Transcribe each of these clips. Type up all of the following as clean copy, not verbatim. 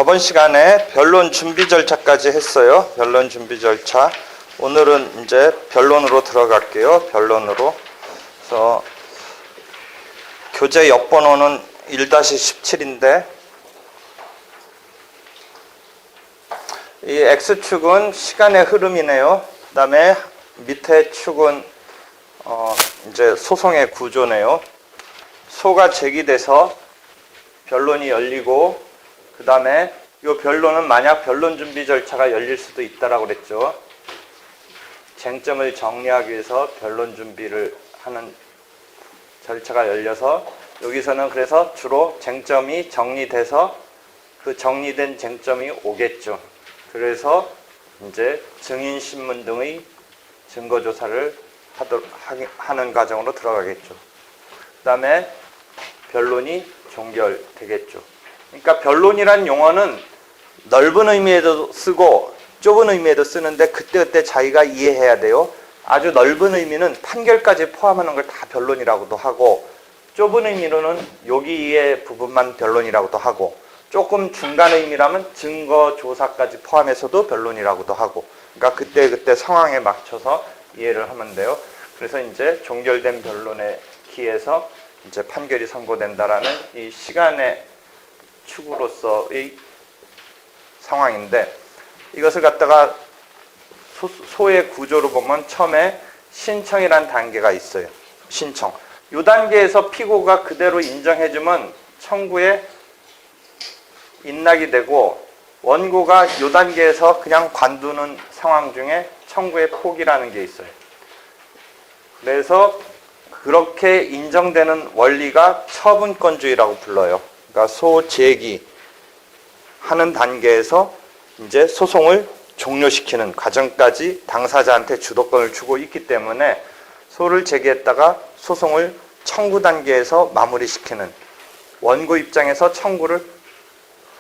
저번 시간에 변론 준비 절차까지 했어요. 변론 준비 절차. 오늘은 이제 변론으로 들어갈게요. 변론으로. 그래서 교재 역번호는 1-17인데 이 X축은 시간의 흐름이네요. 그 다음에 밑에 축은 이제 소송의 구조네요. 소가 제기돼서 변론이 열리고 그 다음에 이 변론은 만약 변론 준비 절차가 열릴 수도 있다라고 그랬죠. 쟁점을 정리하기 위해서 변론 준비를 하는 절차가 열려서 여기서는 그래서 주로 쟁점이 정리돼서 그 정리된 쟁점이 오겠죠. 그래서 이제 증인신문 등의 증거조사를 하는 과정으로 들어가겠죠. 그 다음에 변론이 종결되겠죠. 그러니까 변론이란 용어는 넓은 의미에도 쓰고 좁은 의미에도 쓰는데 그때그때 자기가 이해해야 돼요. 아주 넓은 의미는 판결까지 포함하는 걸 다 변론이라고도 하고 좁은 의미로는 여기의 부분만 변론이라고도 하고 조금 중간 의미라면 증거조사까지 포함해서도 변론이라고도 하고 그러니까 그때그때 상황에 맞춰서 이해를 하면 돼요. 그래서 이제 종결된 변론에 기해서 이제 판결이 선고된다라는 이 시간의 축으로서의 상황인데 이것을 갖다가 소의 구조로 보면 처음에 신청이라는 단계가 있어요. 신청. 이 단계에서 피고가 그대로 인정해주면 청구에 인락이 되고 원고가 이 단계에서 그냥 관두는 상황 중에 청구의 포기라는 게 있어요. 그래서 그렇게 인정되는 원리가 처분권주의라고 불러요. 그러니까 소제기 하는 단계에서 이제 소송을 종료시키는 과정까지 당사자한테 주도권을 주고 있기 때문에 소를 제기했다가 소송을 청구 단계에서 마무리시키는 원고 입장에서 청구를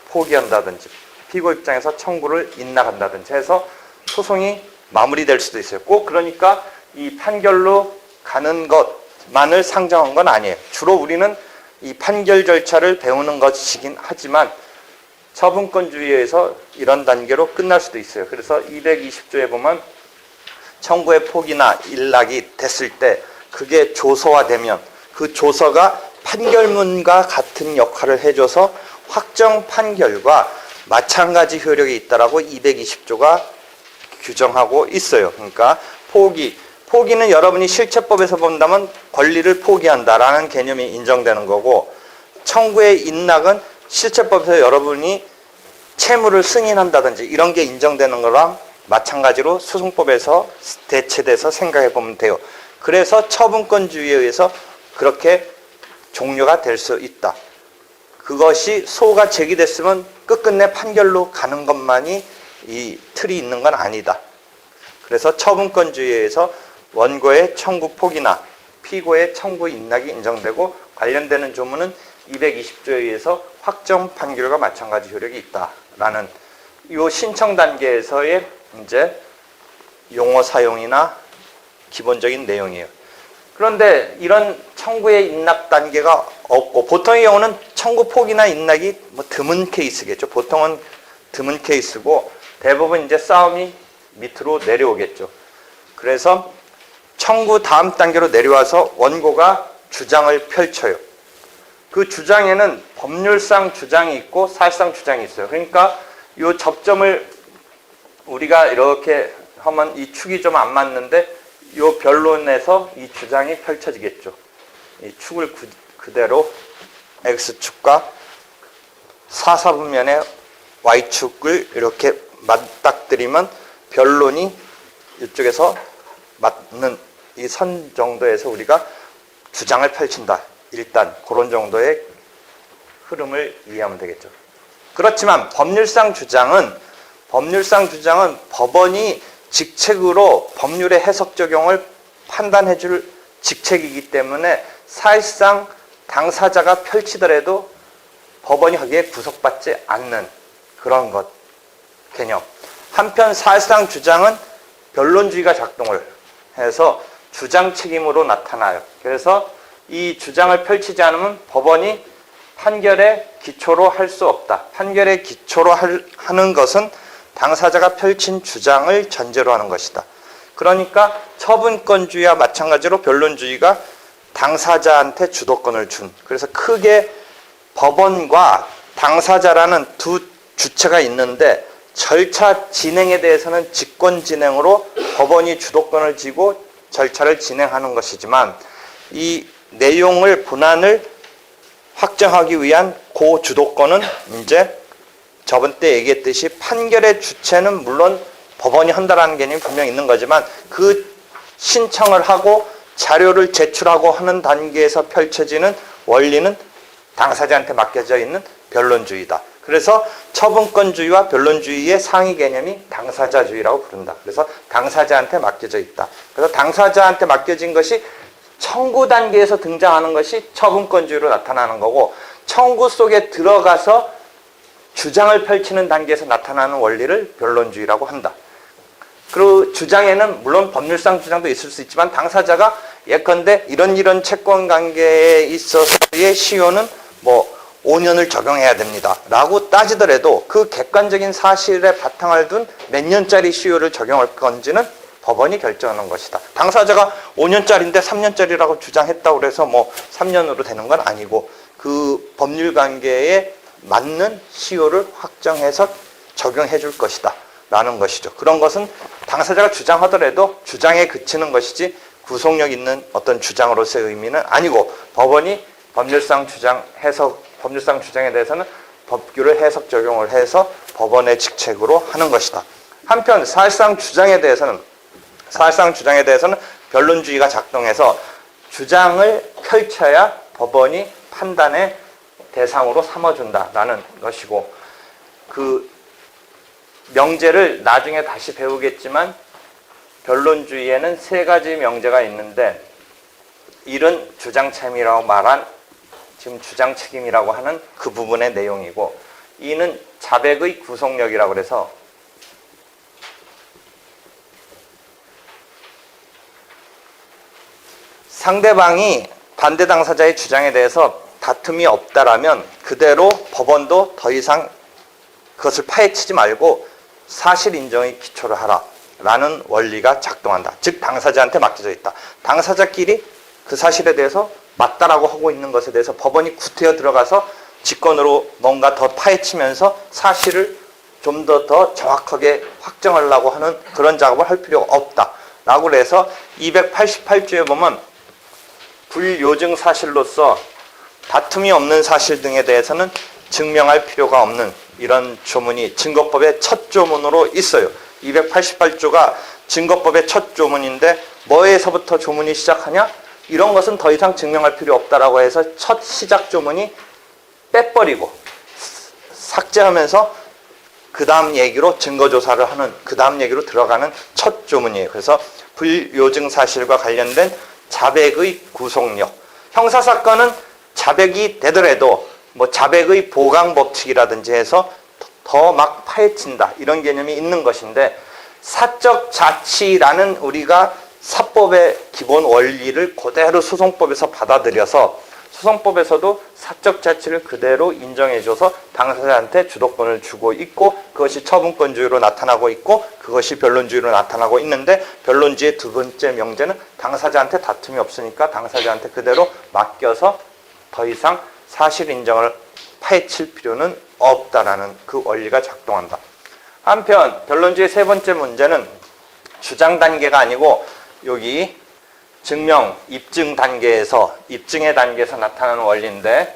포기한다든지 피고 입장에서 청구를 인락한다든지 해서 소송이 마무리될 수도 있어요. 꼭 그러니까 이 판결로 가는 것만을 상정한 건 아니에요. 주로 우리는 이 판결 절차를 배우는 것이긴 하지만 처분권주의에서 이런 단계로 끝날 수도 있어요. 그래서 220조에 보면 청구의 포기나 인락이 됐을 때 그게 조서화되면 그 조서가 판결문과 같은 역할을 해줘서 확정 판결과 마찬가지 효력이 있다라고 220조가 규정하고 있어요. 그러니까 포기는 여러분이 실체법에서 본다면 권리를 포기한다라는 개념이 인정되는 거고 청구의 인락은 실체법에서 여러분이 채무를 승인한다든지 이런 게 인정되는 거랑 마찬가지로 소송법에서 대체돼서 생각해 보면 돼요. 그래서 처분권주의에 의해서 그렇게 종료가 될 수 있다. 그것이 소가 제기됐으면 끝끝내 판결로 가는 것만이 이 틀이 있는 건 아니다. 그래서 처분권주의에 의해서 원고의 청구 포기나 피고의 청구 인락이 인정되고 관련되는 조문은 220조에 의해서 확정 판결과 마찬가지 효력이 있다라는 이 신청 단계에서의 이제 용어 사용이나 기본적인 내용이에요. 그런데 이런 청구의 인락 단계가 없고 보통의 경우는 청구 포기나 인락이 뭐 드문 케이스겠죠. 보통은 드문 케이스고 대부분 이제 싸움이 밑으로 내려오겠죠. 그래서 청구 다음 단계로 내려와서 원고가 주장을 펼쳐요. 그 주장에는 법률상 주장이 있고 사실상 주장이 있어요. 그러니까 이 접점을 우리가 이렇게 하면 이 축이 좀 안 맞는데 이 변론에서 이 주장이 펼쳐지겠죠. 이 축을 그대로 X축과 사사분면의 Y축을 이렇게 맞닥뜨리면 변론이 이쪽에서 맞는 이 선 정도에서 우리가 주장을 펼친다. 일단 그런 정도의 흐름을 이해하면 되겠죠. 그렇지만 법률상 주장은 법원이 직책으로 법률의 해석 적용을 판단해 줄 직책이기 때문에 사실상 당사자가 펼치더라도 법원이 거기에 구속받지 않는 그런 것 개념. 한편 사실상 주장은 변론주의가 작동을 해서 주장 책임으로 나타나요. 그래서 이 주장을 펼치지 않으면 법원이 판결의 기초로 할 수 없다. 판결의 기초로 하는 것은 당사자가 펼친 주장을 전제로 하는 것이다. 그러니까 처분권주의와 마찬가지로 변론주의가 당사자한테 주도권을 준. 그래서 크게 법원과 당사자라는 두 주체가 있는데 절차 진행에 대해서는 직권 진행으로 법원이 주도권을 쥐고 절차를 진행하는 것이지만 이 내용을 본안을 확정하기 위한 그 주도권은 이제 저번 때 얘기했듯이 판결의 주체는 물론 법원이 한다라는 개념이 분명히 있는 거지만 그 신청을 하고 자료를 제출하고 하는 단계에서 펼쳐지는 원리는 당사자한테 맡겨져 있는 변론주의다. 그래서 처분권주의와 변론주의의 상위 개념이 당사자주의라고 부른다. 그래서 당사자한테 맡겨져 있다. 그래서 당사자한테 맡겨진 것이 청구 단계에서 등장하는 것이 처분권주의로 나타나는 거고 청구 속에 들어가서 주장을 펼치는 단계에서 나타나는 원리를 변론주의라고 한다. 그 주장에는 물론 법률상 주장도 있을 수 있지만 당사자가 예컨대 이런 채권 관계에 있어서의 시효는 뭐 5년을 적용해야 됩니다. 라고 따지더라도 그 객관적인 사실에 바탕을 둔 몇 년짜리 시효를 적용할 건지는 법원이 결정하는 것이다. 당사자가 5년짜리인데 3년짜리라고 주장했다고 해서 뭐 3년으로 되는 건 아니고 그 법률 관계에 맞는 시효를 확정해서 적용해 줄 것이다. 라는 것이죠. 그런 것은 당사자가 주장하더라도 주장에 그치는 것이지 구속력 있는 어떤 주장으로서의 의미는 아니고 법원이 법률상 주장에 대해서는 법규를 해석 적용을 해서 법원의 직책으로 하는 것이다. 한편 사실상 주장에 대해서는 변론주의가 작동해서 주장을 펼쳐야 법원이 판단의 대상으로 삼아준다라는 것이고 그 명제를 나중에 다시 배우겠지만 변론주의에는 세 가지 명제가 있는데 이른 주장책임이라고 말한 지금 주장책임이라고 하는 그 부분의 내용이고 이는 자백의 구속력이라고 해서 상대방이 반대 당사자의 주장에 대해서 다툼이 없다라면 그대로 법원도 더 이상 그것을 파헤치지 말고 사실 인정의 기초를 하라 라는 원리가 작동한다. 즉 당사자한테 맡겨져 있다. 당사자끼리 그 사실에 대해서 맞다라고 하고 있는 것에 대해서 법원이 구태여 들어가서 직권으로 뭔가 더 파헤치면서 사실을 좀 더 정확하게 확정하려고 하는 그런 작업을 할 필요가 없다 라고 해서 288조에 보면 불요증 사실로서 다툼이 없는 사실 등에 대해서는 증명할 필요가 없는 이런 조문이 증거법의 첫 조문으로 있어요. 288조가 증거법의 첫 조문인데 뭐에서부터 조문이 시작하냐? 이런 것은 더 이상 증명할 필요 없다라고 해서 첫 시작 조문이 빼버리고 삭제하면서 그 다음 얘기로 증거조사를 하는 그 다음 얘기로 들어가는 첫 조문이에요. 그래서 불요증 사실과 관련된 자백의 구속력. 형사사건은 자백이 되더라도 뭐 자백의 보강 법칙이라든지 해서 더 막 파헤친다 이런 개념이 있는 것인데 사적 자치라는 우리가 사법의 기본 원리를 그대로 소송법에서 받아들여서 소송법에서도 사적 자치를 그대로 인정해줘서 당사자한테 주도권을 주고 있고 그것이 처분권주의로 나타나고 있고 그것이 변론주의로 나타나고 있는데 변론주의의 두 번째 명제는 당사자한테 다툼이 없으니까 당사자한테 그대로 맡겨서 더 이상 사실 인정을 파헤칠 필요는 없다라는 그 원리가 작동한다. 한편 변론주의 세 번째 문제는 주장 단계가 아니고 여기 증명, 입증 단계에서 입증의 단계에서 나타나는 원리인데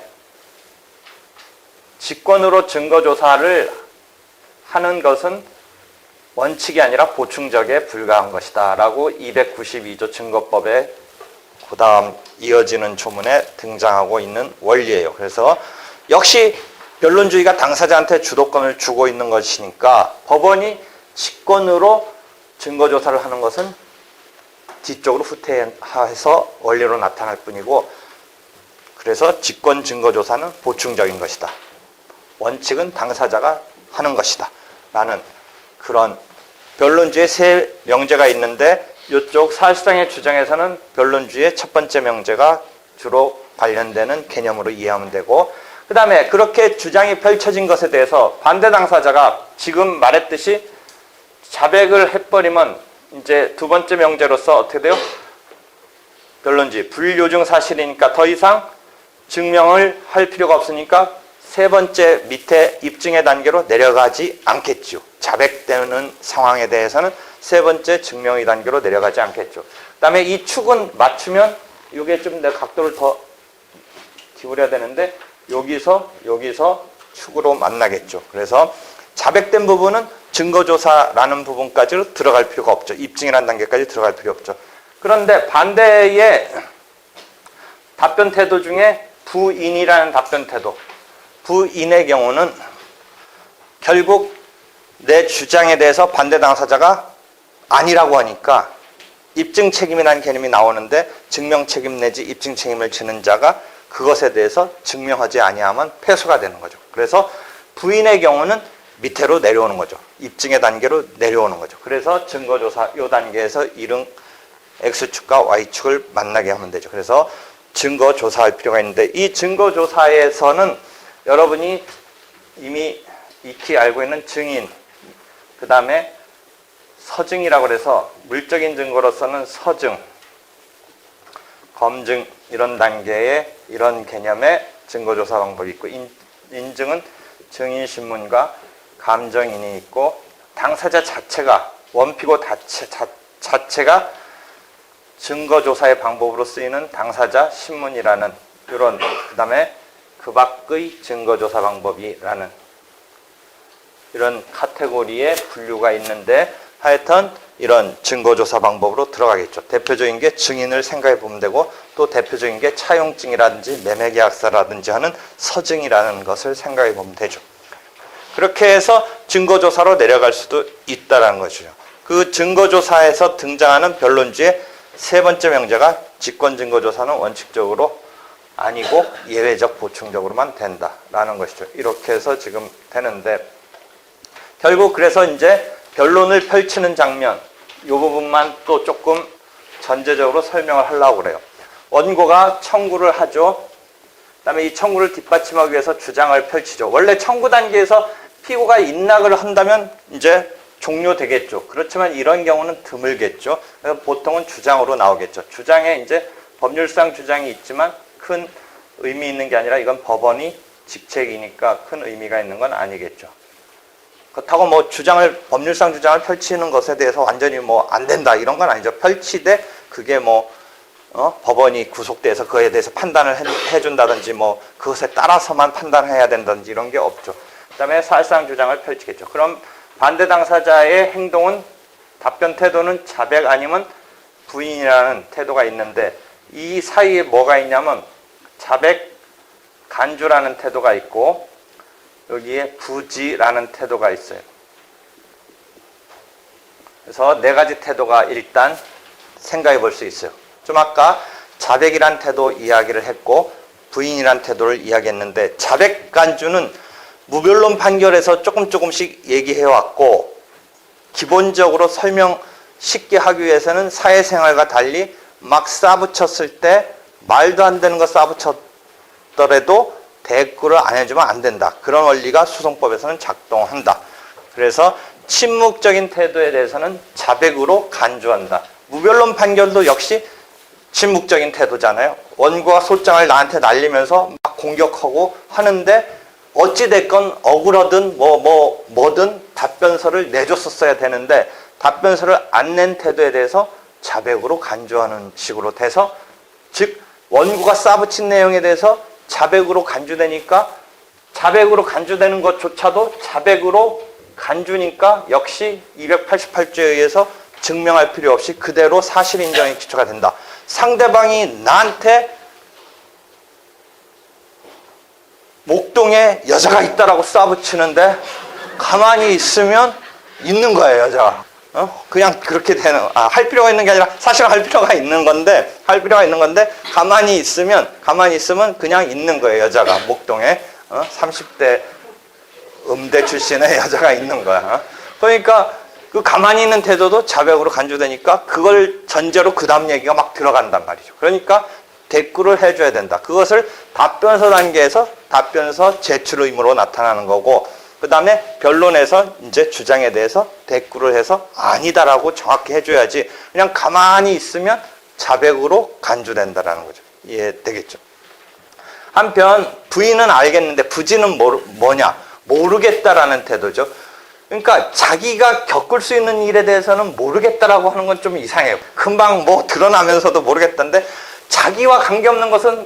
직권으로 증거조사를 하는 것은 원칙이 아니라 보충적에 불과한 것이다 라고 292조 증거법에 그 다음 이어지는 조문에 등장하고 있는 원리예요. 그래서 역시 변론주의가 당사자한테 주도권을 주고 있는 것이니까 법원이 직권으로 증거조사를 하는 것은 뒤쪽으로 후퇴해서 원리로 나타날 뿐이고 그래서 직권 증거조사는 보충적인 것이다. 원칙은 당사자가 하는 것이다. 라는 그런 변론주의 세 명제가 있는데 이쪽 사실상의 주장에서는 변론주의의 첫 번째 명제가 주로 관련되는 개념으로 이해하면 되고 그 다음에 그렇게 주장이 펼쳐진 것에 대해서 반대 당사자가 지금 말했듯이 자백을 해버리면 이제 두 번째 명제로서 어떻게 돼요? 결론지 불요중 사실이니까 더 이상 증명을 할 필요가 없으니까 세 번째 밑에 입증의 단계로 내려가지 않겠죠. 자백되는 상황에 대해서는 세 번째 증명의 단계로 내려가지 않겠죠. 그 다음에 이 축은 맞추면 이게 좀 내가 각도를 더 기울여야 되는데 여기서 축으로 만나겠죠. 그래서 자백된 부분은 증거조사라는 부분까지 들어갈 필요가 없죠. 입증이라는 단계까지 들어갈 필요 없죠. 그런데 반대의 답변 태도 중에 부인이라는 답변 태도, 부인의 경우는 결국 내 주장에 대해서 반대 당사자가 아니라고 하니까 입증 책임이라는 개념이 나오는데 증명 책임 내지 입증 책임을 지는 자가 그것에 대해서 증명하지 아니하면 패소가 되는 거죠. 그래서 부인의 경우는 밑으로 내려오는 거죠. 입증의 단계로 내려오는 거죠. 그래서 증거조사 이 단계에서 이른 X축과 Y축을 만나게 하면 되죠. 그래서 증거조사할 필요가 있는데 이 증거조사에서는 여러분이 이미 익히 알고 있는 증인, 그 다음에 서증이라고 해서 물적인 증거로서는 서증, 검증 이런 단계의 이런 개념의 증거조사 방법이 있고 인증은 증인신문과 감정인이 있고 당사자 자체가 원피고 자체가 증거조사의 방법으로 쓰이는 당사자 신문이라는 이런 그 다음에 그 밖의 증거조사 방법이라는 이런 카테고리의 분류가 있는데 하여튼 이런 증거조사 방법으로 들어가겠죠. 대표적인 게 증인을 생각해 보면 되고 또 대표적인 게 차용증이라든지 매매계약서라든지 하는 서증이라는 것을 생각해 보면 되죠. 그렇게 해서 증거조사로 내려갈 수도 있다는 것이죠. 그 증거조사에서 등장하는 변론지의 세 번째 명제가 직권증거조사는 원칙적으로 아니고 예외적 보충적으로만 된다라는 것이죠. 이렇게 해서 지금 되는데 결국 그래서 이제 변론을 펼치는 장면 이 부분만 또 조금 전제적으로 설명을 하려고 그래요. 원고가 청구를 하죠. 그 다음에 이 청구를 뒷받침하기 위해서 주장을 펼치죠. 원래 청구 단계에서 피고가 인락을 한다면 이제 종료되겠죠. 그렇지만 이런 경우는 드물겠죠. 그래서 보통은 주장으로 나오겠죠. 주장에 이제 법률상 주장이 있지만 큰 의미 있는 게 아니라 이건 법원이 직책이니까 큰 의미가 있는 건 아니겠죠. 그렇다고 뭐 법률상 주장을 펼치는 것에 대해서 완전히 뭐 안 된다 이런 건 아니죠. 펼치되 그게 뭐 법원이 구속돼서 그에 대해서 판단을 해준다든지 뭐 그것에 따라서만 판단해야 된다든지 이런 게 없죠. 그 다음에 사실상 주장을 펼치겠죠. 그럼 반대 당사자의 행동은 답변 태도는 자백 아니면 부인이라는 태도가 있는데 이 사이에 뭐가 있냐면 자백 간주라는 태도가 있고 여기에 부지라는 태도가 있어요. 그래서 네 가지 태도가 일단 생각해 볼 수 있어요. 좀 아까 자백이란 태도 이야기를 했고 부인이란 태도를 이야기했는데 자백 간주는 무변론 판결에서 조금씩 얘기해 왔고 기본적으로 설명 쉽게 하기 위해서는 사회생활과 달리 막 싸붙였을 때 말도 안 되는 거 싸붙였더라도 대꾸를 안 해주면 안 된다. 그런 원리가 소송법에서는 작동한다. 그래서 침묵적인 태도에 대해서는 자백으로 간주한다. 무변론 판결도 역시 침묵적인 태도잖아요. 원고가 소장을 나한테 날리면서 막 공격하고 하는데 어찌됐건 억울하든 뭐든 답변서를 내줬었어야 되는데 답변서를 안 낸 태도에 대해서 자백으로 간주하는 식으로 돼서 즉 원고가 싸붙인 내용에 대해서 자백으로 간주되니까 자백으로 간주되는 것조차도 자백으로 간주니까 역시 288조에 의해서 증명할 필요 없이 그대로 사실 인정의 기초가 된다. 상대방이 나한테 목동에 여자가 있다라고 싸붙이는데 가만히 있으면 있는 거예요, 여자가. 그냥 그렇게 되는, 할 필요가 있는 게 아니라 사실 할 필요가 있는 건데, 가만히 있으면 그냥 있는 거예요, 여자가. 목동에. 30대 음대 출신의 여자가 있는 거야. 그러니까 그 가만히 있는 태도도 자백으로 간주되니까 그걸 전제로 그 다음 얘기가 막 들어간단 말이죠. 그러니까 대꾸를 해줘야 된다. 그것을 답변서 단계에서 답변서 제출 의무로 나타나는 거고, 그 다음에 변론에서 이제 주장에 대해서 대꾸를 해서 아니다라고 정확히 해줘야지 그냥 가만히 있으면 자백으로 간주된다라는 거죠. 이해되겠죠? 한편 부인은 알겠는데 부지는 뭐냐? 모르겠다라는 태도죠. 그러니까 자기가 겪을 수 있는 일에 대해서는 모르겠다라고 하는 건 좀 이상해요. 금방 뭐 드러나면서도 모르겠다는데 자기와 관계없는 것은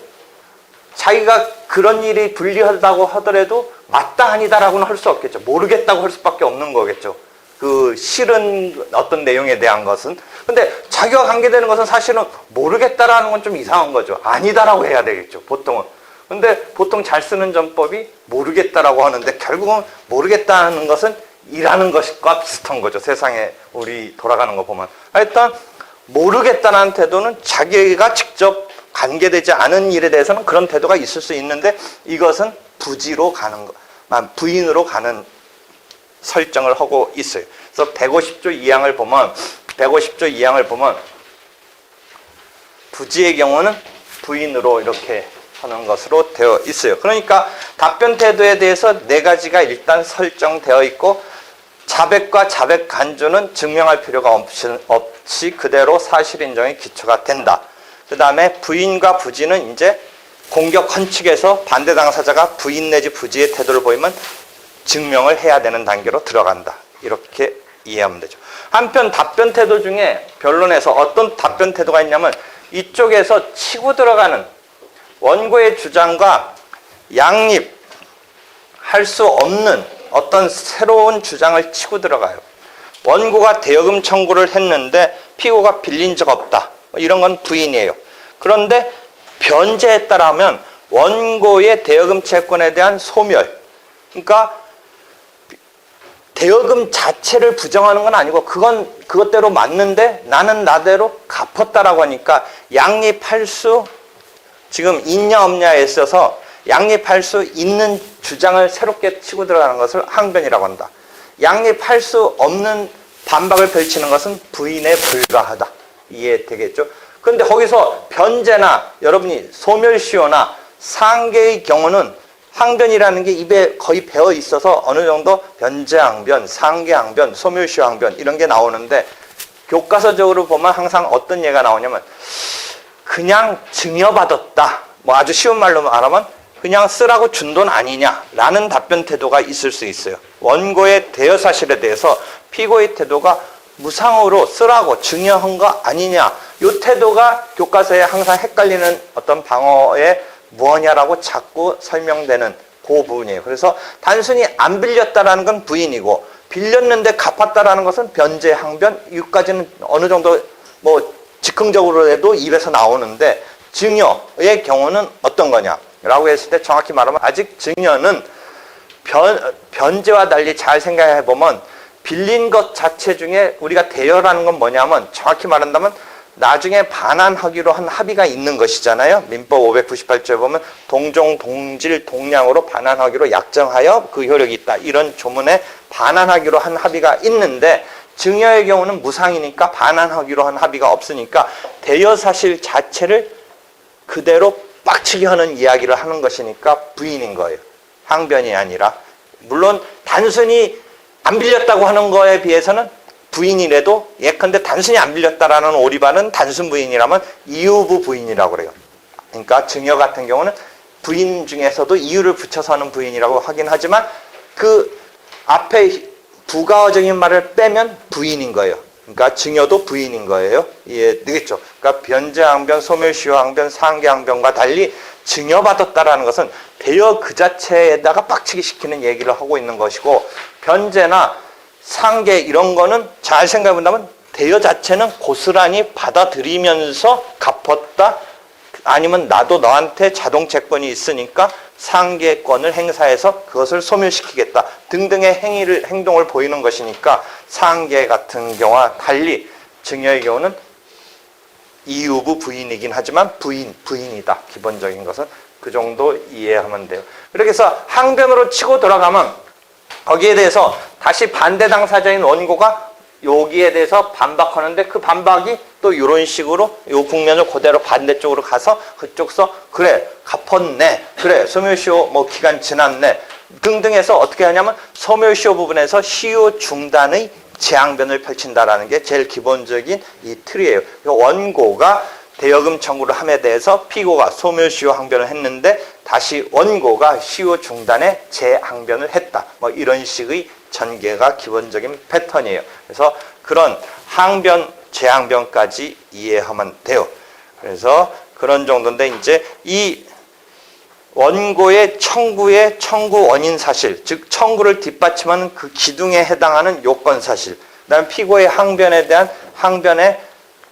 자기가 그런 일이 불리하다고 하더라도 맞다 아니다라고는 할 수 없겠죠. 모르겠다고 할 수밖에 없는 거겠죠. 그 싫은 어떤 내용에 대한 것은. 근데 자기와 관계되는 것은 사실은 모르겠다라는 건 좀 이상한 거죠. 아니다라고 해야 되겠죠. 보통은. 근데 보통 잘 쓰는 전법이 모르겠다라고 하는데 결국은 모르겠다는 것은 이라는 것과 비슷한 거죠. 세상에 우리 돌아가는 거 보면. 일단 모르겠다는 태도는 자기가 직접 관계되지 않은 일에 대해서는 그런 태도가 있을 수 있는데 이것은 부지로 가는 거, 부인으로 가는 설정을 하고 있어요. 그래서 150조 2항을 보면 부지의 경우는 부인으로 이렇게 하는 것으로 되어 있어요. 그러니까 답변 태도에 대해서 4가지가 일단 설정되어 있고 자백과 자백 간주는 증명할 필요가 없이 그대로 사실 인정의 기초가 된다. 그 다음에 부인과 부지는 이제 공격 헌칙에서 반대 당사자가 부인 내지 부지의 태도를 보이면 증명을 해야 되는 단계로 들어간다. 이렇게 이해하면 되죠. 한편 답변 태도 중에 변론에서 어떤 답변 태도가 있냐면 이쪽에서 치고 들어가는 원고의 주장과 양립할 수 없는 어떤 새로운 주장을 치고 들어가요. 원고가 대여금 청구를 했는데 피고가 빌린 적 없다. 이런 건 부인이에요. 그런데 변제했다라면 원고의 대여금 채권에 대한 소멸. 그러니까 대여금 자체를 부정하는 건 아니고 그건 그것대로 맞는데 나는 나대로 갚았다라고 하니까 양립할 수 지금 있냐 없냐에 있어서 양립할 수 있는 주장을 새롭게 치고 들어가는 것을 항변이라고 한다. 양립할 수 없는 반박을 펼치는 것은 부인에 불과하다. 이해되겠죠? 그런데 거기서 변제나 여러분이 소멸시효나 상계의 경우는 항변이라는 게 입에 거의 배어 있어서 어느 정도 변제항변, 상계항변, 소멸시효항변 이런 게 나오는데 교과서적으로 보면 항상 어떤 예가 나오냐면 그냥 증여받았다. 뭐 아주 쉬운 말로 말하면 그냥 쓰라고 준 돈 아니냐라는 답변 태도가 있을 수 있어요. 원고의 대여 사실에 대해서 피고의 태도가 무상으로 쓰라고 증여한 거 아니냐. 이 태도가 교과서에 항상 헷갈리는 어떤 방어의 무엇냐라고 자꾸 설명되는 그 부분이에요. 그래서 단순히 안 빌렸다라는 건 부인이고 빌렸는데 갚았다라는 것은 변제, 항변 여기까지는 어느 정도 뭐 즉흥적으로 해도 입에서 나오는데 증여의 경우는 어떤 거냐라고 했을 때 정확히 말하면 아직 증여는 변제와 달리 잘 생각해 보면 빌린 것 자체 중에 우리가 대여라는 건 뭐냐면 정확히 말한다면 나중에 반환하기로 한 합의가 있는 것이잖아요. 민법 598조에 보면 동종, 동질, 동량으로 반환하기로 약정하여 그 효력이 있다. 이런 조문에 반환하기로 한 합의가 있는데 증여의 경우는 무상이니까 반환하기로 한 합의가 없으니까 대여 사실 자체를 그대로 빡치게 하는 이야기를 하는 것이니까 부인인 거예요. 항변이 아니라. 물론 단순히 안 빌렸다고 하는 거에 비해서는 부인이라도 예컨대 단순히 안 빌렸다라는 오리발은 단순 부인이라면 이유부 부인이라고 그래요. 그러니까 증여 같은 경우는 부인 중에서도 이유를 붙여서 하는 부인이라고 하긴 하지만 그 앞에 부가어적인 말을 빼면 부인인 거예요. 그러니까 증여도 부인인 거예요. 이해되겠죠? 그러니까 변제항변, 소멸시효항변, 상계항변과 달리 증여받았다라는 것은 대여 그 자체에다가 빡치게 시키는 얘기를 하고 있는 것이고 변제나 상계 이런 거는 잘 생각해 본다면 대여 자체는 고스란히 받아들이면서 갚았다 아니면 나도 너한테 자동 채권이 있으니까 상계권을 행사해서 그것을 소멸시키겠다 등등의 행동을 보이는 것이니까 상계 같은 경우와 달리 증여의 경우는 이유부 부인이긴 하지만 부인이다. 기본적인 것은 그 정도 이해하면 돼요. 그렇게 해서 항변으로 치고 들어가면 거기에 대해서 다시 반대 당사자인 원고가 여기에 대해서 반박하는데 그 반박이 또 이런 식으로 요 국면을 그대로 반대쪽으로 가서 그쪽서 그래 갚았네 그래 소멸시효 뭐 기간 지났네 등등 해서 어떻게 하냐면 소멸시효 부분에서 시효 중단의 재항변을 펼친다라는 게 제일 기본적인 이 틀이에요. 원고가 대여금 청구를 함에 대해서 피고가 소멸시효 항변을 했는데 다시 원고가 시효 중단에 재항변을 했다. 뭐 이런 식의 전개가 기본적인 패턴이에요. 그래서 그런 항변, 재항변까지 이해하면 돼요. 그래서 그런 정도인데 이제 이 원고의 청구의 청구 원인 사실, 즉 청구를 뒷받침하는 그 기둥에 해당하는 요건 사실, 그다음 피고의 항변에 대한 항변에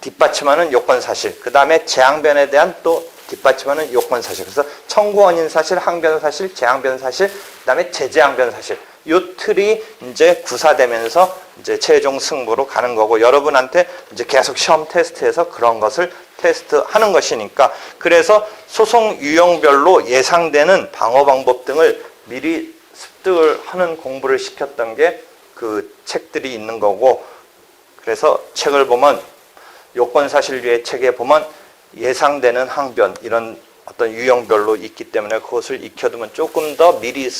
뒷받침하는 요건 사실, 그 다음에 재항변에 대한 또 뒷받침하는 요건 사실. 그래서 청구 원인 사실, 항변 사실, 재항변 사실, 그 다음에 재재항변 사실. 요 틀이 이제 구사되면서 이제 최종 승부로 가는 거고 여러분한테 이제 계속 시험 테스트에서 그런 것을 테스트하는 것이니까 그래서 소송 유형별로 예상되는 방어 방법 등을 미리 습득을 하는 공부를 시켰던 게 그 책들이 있는 거고 그래서 책을 보면 요건사실류의 책에 보면 예상되는 항변 이런 어떤 유형별로 있기 때문에 그것을 익혀두면 조금 더 미리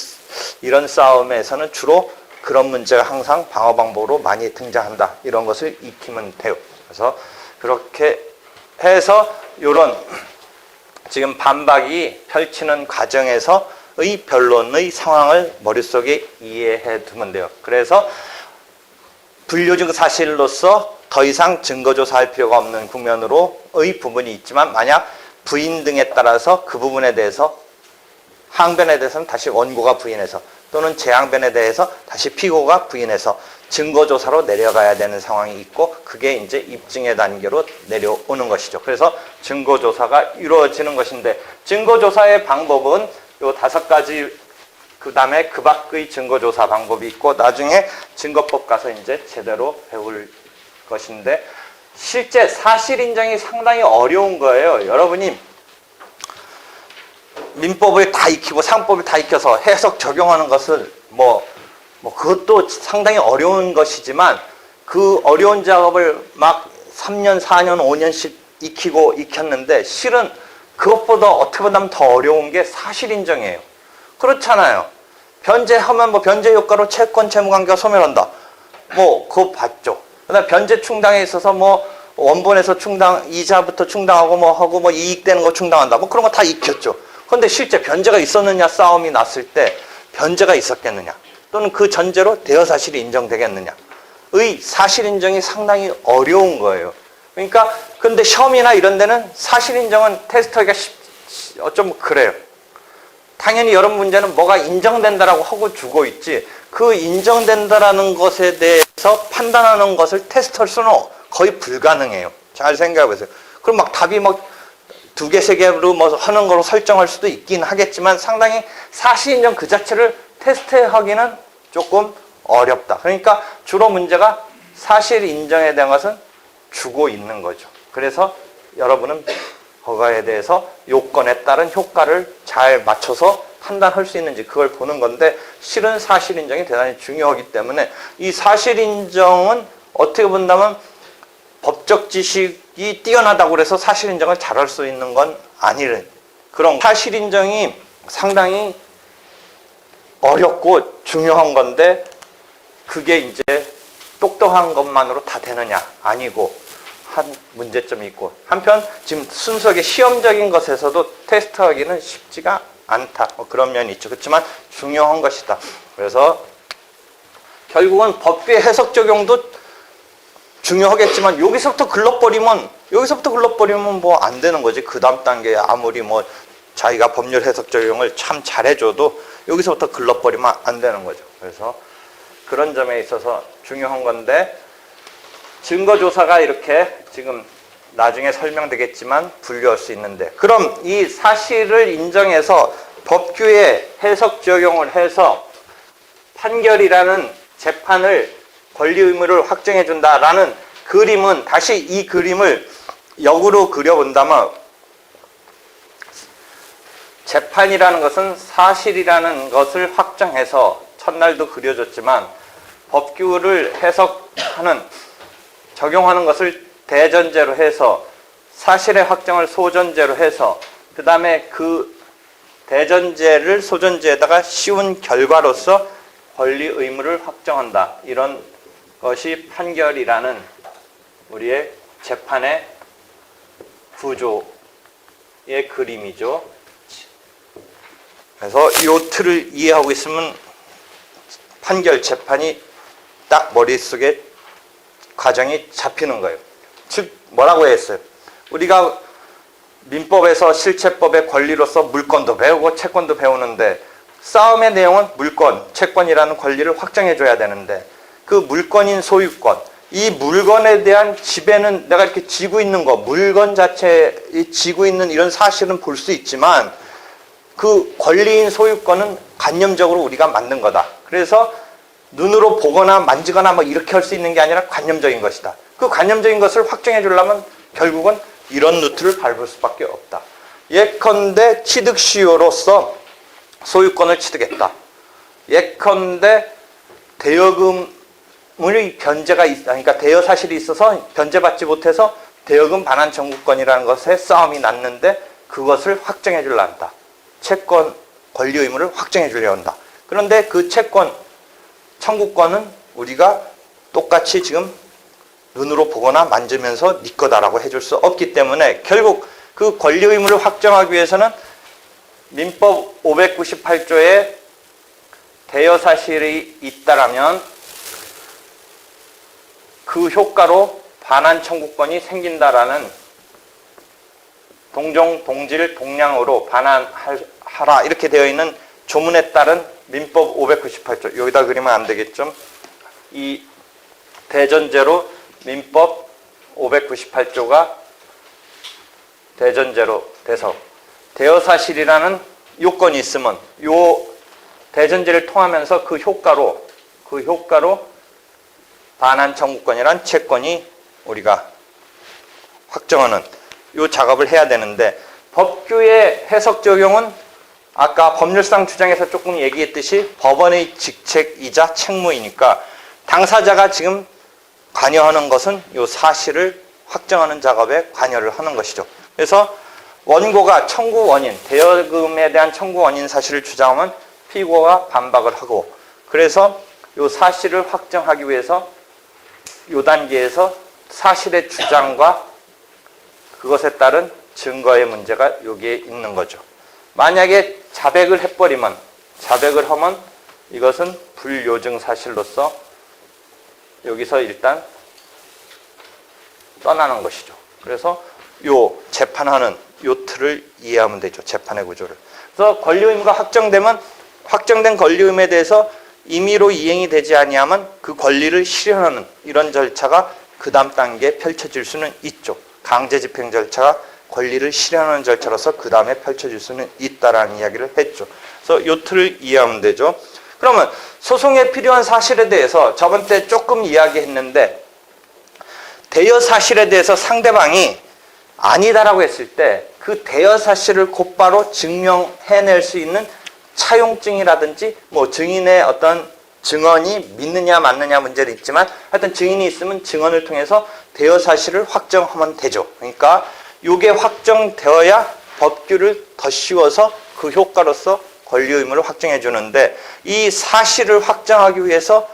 이런 싸움에서는 주로 그런 문제가 항상 방어 방법으로 많이 등장한다. 이런 것을 익히면 돼요. 그래서 그렇게 해서 이런 지금 반박이 펼치는 과정에서의 변론의 상황을 머릿속에 이해해 두면 돼요. 그래서 불료증 사실로서 더 이상 증거조사할 필요가 없는 국면으로의 부분이 있지만 만약 부인 등에 따라서 그 부분에 대해서 항변에 대해서는 다시 원고가 부인해서 또는 재항변에 대해서 다시 피고가 부인해서 증거조사로 내려가야 되는 상황이 있고 그게 이제 입증의 단계로 내려오는 것이죠. 그래서 증거조사가 이루어지는 것인데 증거조사의 방법은 요 5가지 그 다음에 그 밖의 증거조사 방법이 있고 나중에 증거법 가서 이제 제대로 배울 것인데 실제 사실 인정이 상당히 어려운 거예요. 여러분이 민법을 다 익히고 상법을 다 익혀서 해석 적용하는 것을 뭐 그것도 상당히 어려운 것이지만 그 어려운 작업을 막 3년, 4년, 5년씩 익혔는데 실은 그것보다 어떻게 보면 더 어려운 게 사실 인정이에요. 그렇잖아요. 변제하면 뭐 변제 효과로 채권 채무 관계가 소멸한다. 뭐 그거 봤죠. 그다음에 변제 충당에 있어서 뭐 원본에서 충당 이자부터 충당하고 뭐 하고 뭐 이익되는 거 충당한다. 뭐 그런 거 다 익혔죠. 그런데 실제 변제가 있었느냐 싸움이 났을 때 변제가 있었겠느냐 또는 그 전제로 대여 사실이 인정되겠느냐의 사실 인정이 상당히 어려운 거예요. 그러니까 근데 시험이나 이런 데는 사실 인정은 테스트하기가 좀 그래요. 당연히 여러분 문제는 뭐가 인정된다라고 하고 주고 있지 그 인정된다라는 것에 대해서 판단하는 것을 테스트할 수는 거의 불가능해요. 잘 생각해 보세요. 그럼 막 답이 막 2개, 3개로 뭐 하는 거로 설정할 수도 있긴 하겠지만 상당히 사실 인정 그 자체를 테스트하기는 조금 어렵다. 그러니까 주로 문제가 사실 인정에 대한 것은 주고 있는 거죠. 그래서 여러분은 그거에 대해서 요건에 따른 효과를 잘 맞춰서 판단할 수 있는지 그걸 보는 건데 실은 사실 인정이 대단히 중요하기 때문에 이 사실 인정은 어떻게 본다면 법적 지식이 뛰어나다고 그래서 사실 인정을 잘할 수 있는 건 아니래. 그런 사실 인정이 상당히 어렵고 중요한 건데 그게 이제 똑똑한 것만으로 다 되느냐 아니고 한 문제점이 있고 한편 지금 순수하게 시험적인 것에서도 테스트하기는 쉽지가 않다. 뭐 그런 면이 있죠. 그렇지만 중요한 것이다. 그래서 결국은 법규의 해석 적용도 중요하겠지만 여기서부터 글러버리면 뭐 안 되는 거지. 그 다음 단계에 아무리 뭐 자기가 법률 해석 적용을 참 잘해줘도 여기서부터 글러버리면 안 되는 거죠. 그래서 그런 점에 있어서 중요한 건데 증거조사가 이렇게 지금 나중에 설명되겠지만 분류할 수 있는데 그럼 이 사실을 인정해서 법규의 해석 적용을 해서 판결이라는 재판을 권리 의무를 확정해 준다라는 그림은 다시 이 그림을 역으로 그려본다면 재판이라는 것은 사실이라는 것을 확정해서 첫날도 그려줬지만 법규를 해석하는, 적용하는 것을 대전제로 해서 사실의 확정을 소전제로 해서 그 다음에 그 대전제를 소전제에다가 씌운 결과로서 권리 의무를 확정한다. 이런 것이 판결이라는 우리의 재판의 구조의 그림이죠. 그래서 이 틀을 이해하고 있으면 판결, 재판이 딱 머릿속에 과정이 잡히는 거예요. 즉 뭐라고 했어요? 우리가 민법에서 실체법의 권리로서 물권도 배우고 채권도 배우는데 싸움의 내용은 물권, 채권이라는 권리를 확정해 줘야 되는데 그 물권인 소유권, 이 물건에 대한 지배는 내가 이렇게 쥐고 있는 거, 물건 자체에 쥐고 있는 이런 사실은 볼 수 있지만 그 권리인 소유권은 관념적으로 우리가 만든 거다. 그래서 눈으로 보거나 만지거나 뭐 이렇게 할 수 있는 게 아니라 관념적인 것이다. 그 관념적인 것을 확정해 주려면 결국은 이런 루트를 밟을 수밖에 없다. 예컨대 취득시효로서 소유권을 취득했다. 예컨대 대여금의 변제가 그러니까 대여 사실이 있어서 변제받지 못해서 대여금 반환 청구권이라는 것에 싸움이 났는데 그것을 확정해 주려 한다. 채권 권리 의무를 확정해 주려 한다. 그런데 그 채권 청구권은 우리가 똑같이 지금 눈으로 보거나 만지면서 네 거다라고 해줄 수 없기 때문에 결국 그 권리 의무를 확정하기 위해서는 민법 598조에 대여 사실이 있다라면 그 효과로 반환 청구권이 생긴다라는 동종, 동질, 동량으로 반환하라 이렇게 되어 있는 조문에 따른 민법 598조, 여기다 그리면 안 되겠죠? 이 대전제로 민법 598조가 대전제로 돼서 대여사실이라는 요건이 있으면 요 대전제를 통하면서 그 효과로 반환 청구권이란 채권이 우리가 확정하는 요 작업을 해야 되는데 법규의 해석 적용은 아까 법률상 주장에서 조금 얘기했듯이 법원의 직책이자 책무이니까 당사자가 지금 관여하는 것은 이 사실을 확정하는 작업에 관여를 하는 것이죠. 그래서 원고가 청구 원인, 대여금에 대한 청구 원인 사실을 주장하면 피고가 반박을 하고 그래서 이 사실을 확정하기 위해서 이 단계에서 사실의 주장과 그것에 따른 증거의 문제가 여기에 있는 거죠. 만약에 자백을 해버리면, 자백을 하면 이것은 불요증 사실로서 여기서 일단 떠나는 것이죠. 그래서 요 재판하는 요 틀을 이해하면 되죠. 재판의 구조를. 그래서 권리 의무가 확정되면 확정된 권리 의무에 대해서 임의로 이행이 되지 아니하면 그 권리를 실현하는 이런 절차가 그 다음 단계에 펼쳐질 수는 있죠. 강제 집행 절차가 권리를 실현하는 절차로서 그 다음에 펼쳐질 수는 있다라는 이야기를 했죠. 그래서 요 틀을 이해하면 되죠. 그러면 소송에 필요한 사실에 대해서 저번 때 조금 이야기했는데 대여 사실에 대해서 상대방이 아니다라고 했을 때 그 대여 사실을 곧바로 증명해낼 수 있는 차용증이라든지 뭐 증인의 어떤 증언이 믿느냐 맞느냐 문제도 있지만 하여튼 증인이 있으면 증언을 통해서 대여 사실을 확정하면 되죠. 그러니까 이게 확정되어야 법규를 더 씌워서 그 효과로서 권리 의무를 확정해 주는데 이 사실을 확정하기 위해서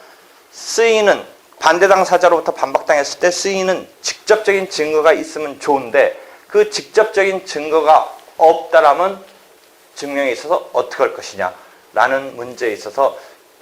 쓰이는 반대 당사자로부터 반박당했을 때 쓰이는 직접적인 증거가 있으면 좋은데 그 직접적인 증거가 없다라면 증명에 있어서 어떻게 할 것이냐 라는 문제에 있어서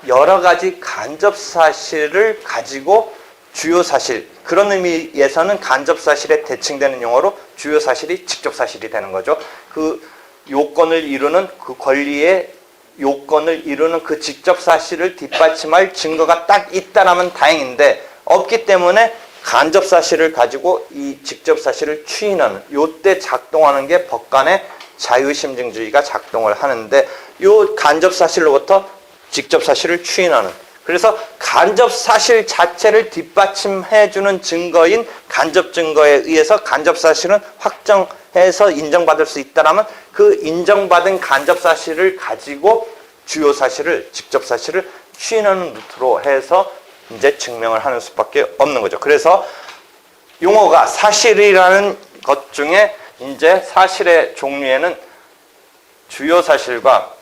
여러 가지 간접 사실을 가지고 주요 사실, 그런 의미에서는 간접 사실에 대칭되는 용어로 주요 사실이 직접 사실이 되는 거죠. 그 요건을 이루는 그 권리의 요건을 이루는 그 직접 사실을 뒷받침할 증거가 딱 있다라면 다행인데 없기 때문에 간접 사실을 가지고 이 직접 사실을 추인하는 요때 작동하는 게 법관의 자유심증주의가 작동을 하는데 요 간접 사실로부터 직접 사실을 추인하는, 그래서 간접 사실 자체를 뒷받침해주는 증거인 간접 증거에 의해서 간접 사실은 확정해서 인정받을 수 있다라면 그 인정받은 간접 사실을 가지고 주요 사실을, 직접 사실을 추인하는 루트로 해서 이제 증명을 하는 수밖에 없는 거죠. 그래서 용어가 사실이라는 것 중에 이제 사실의 종류에는 주요 사실과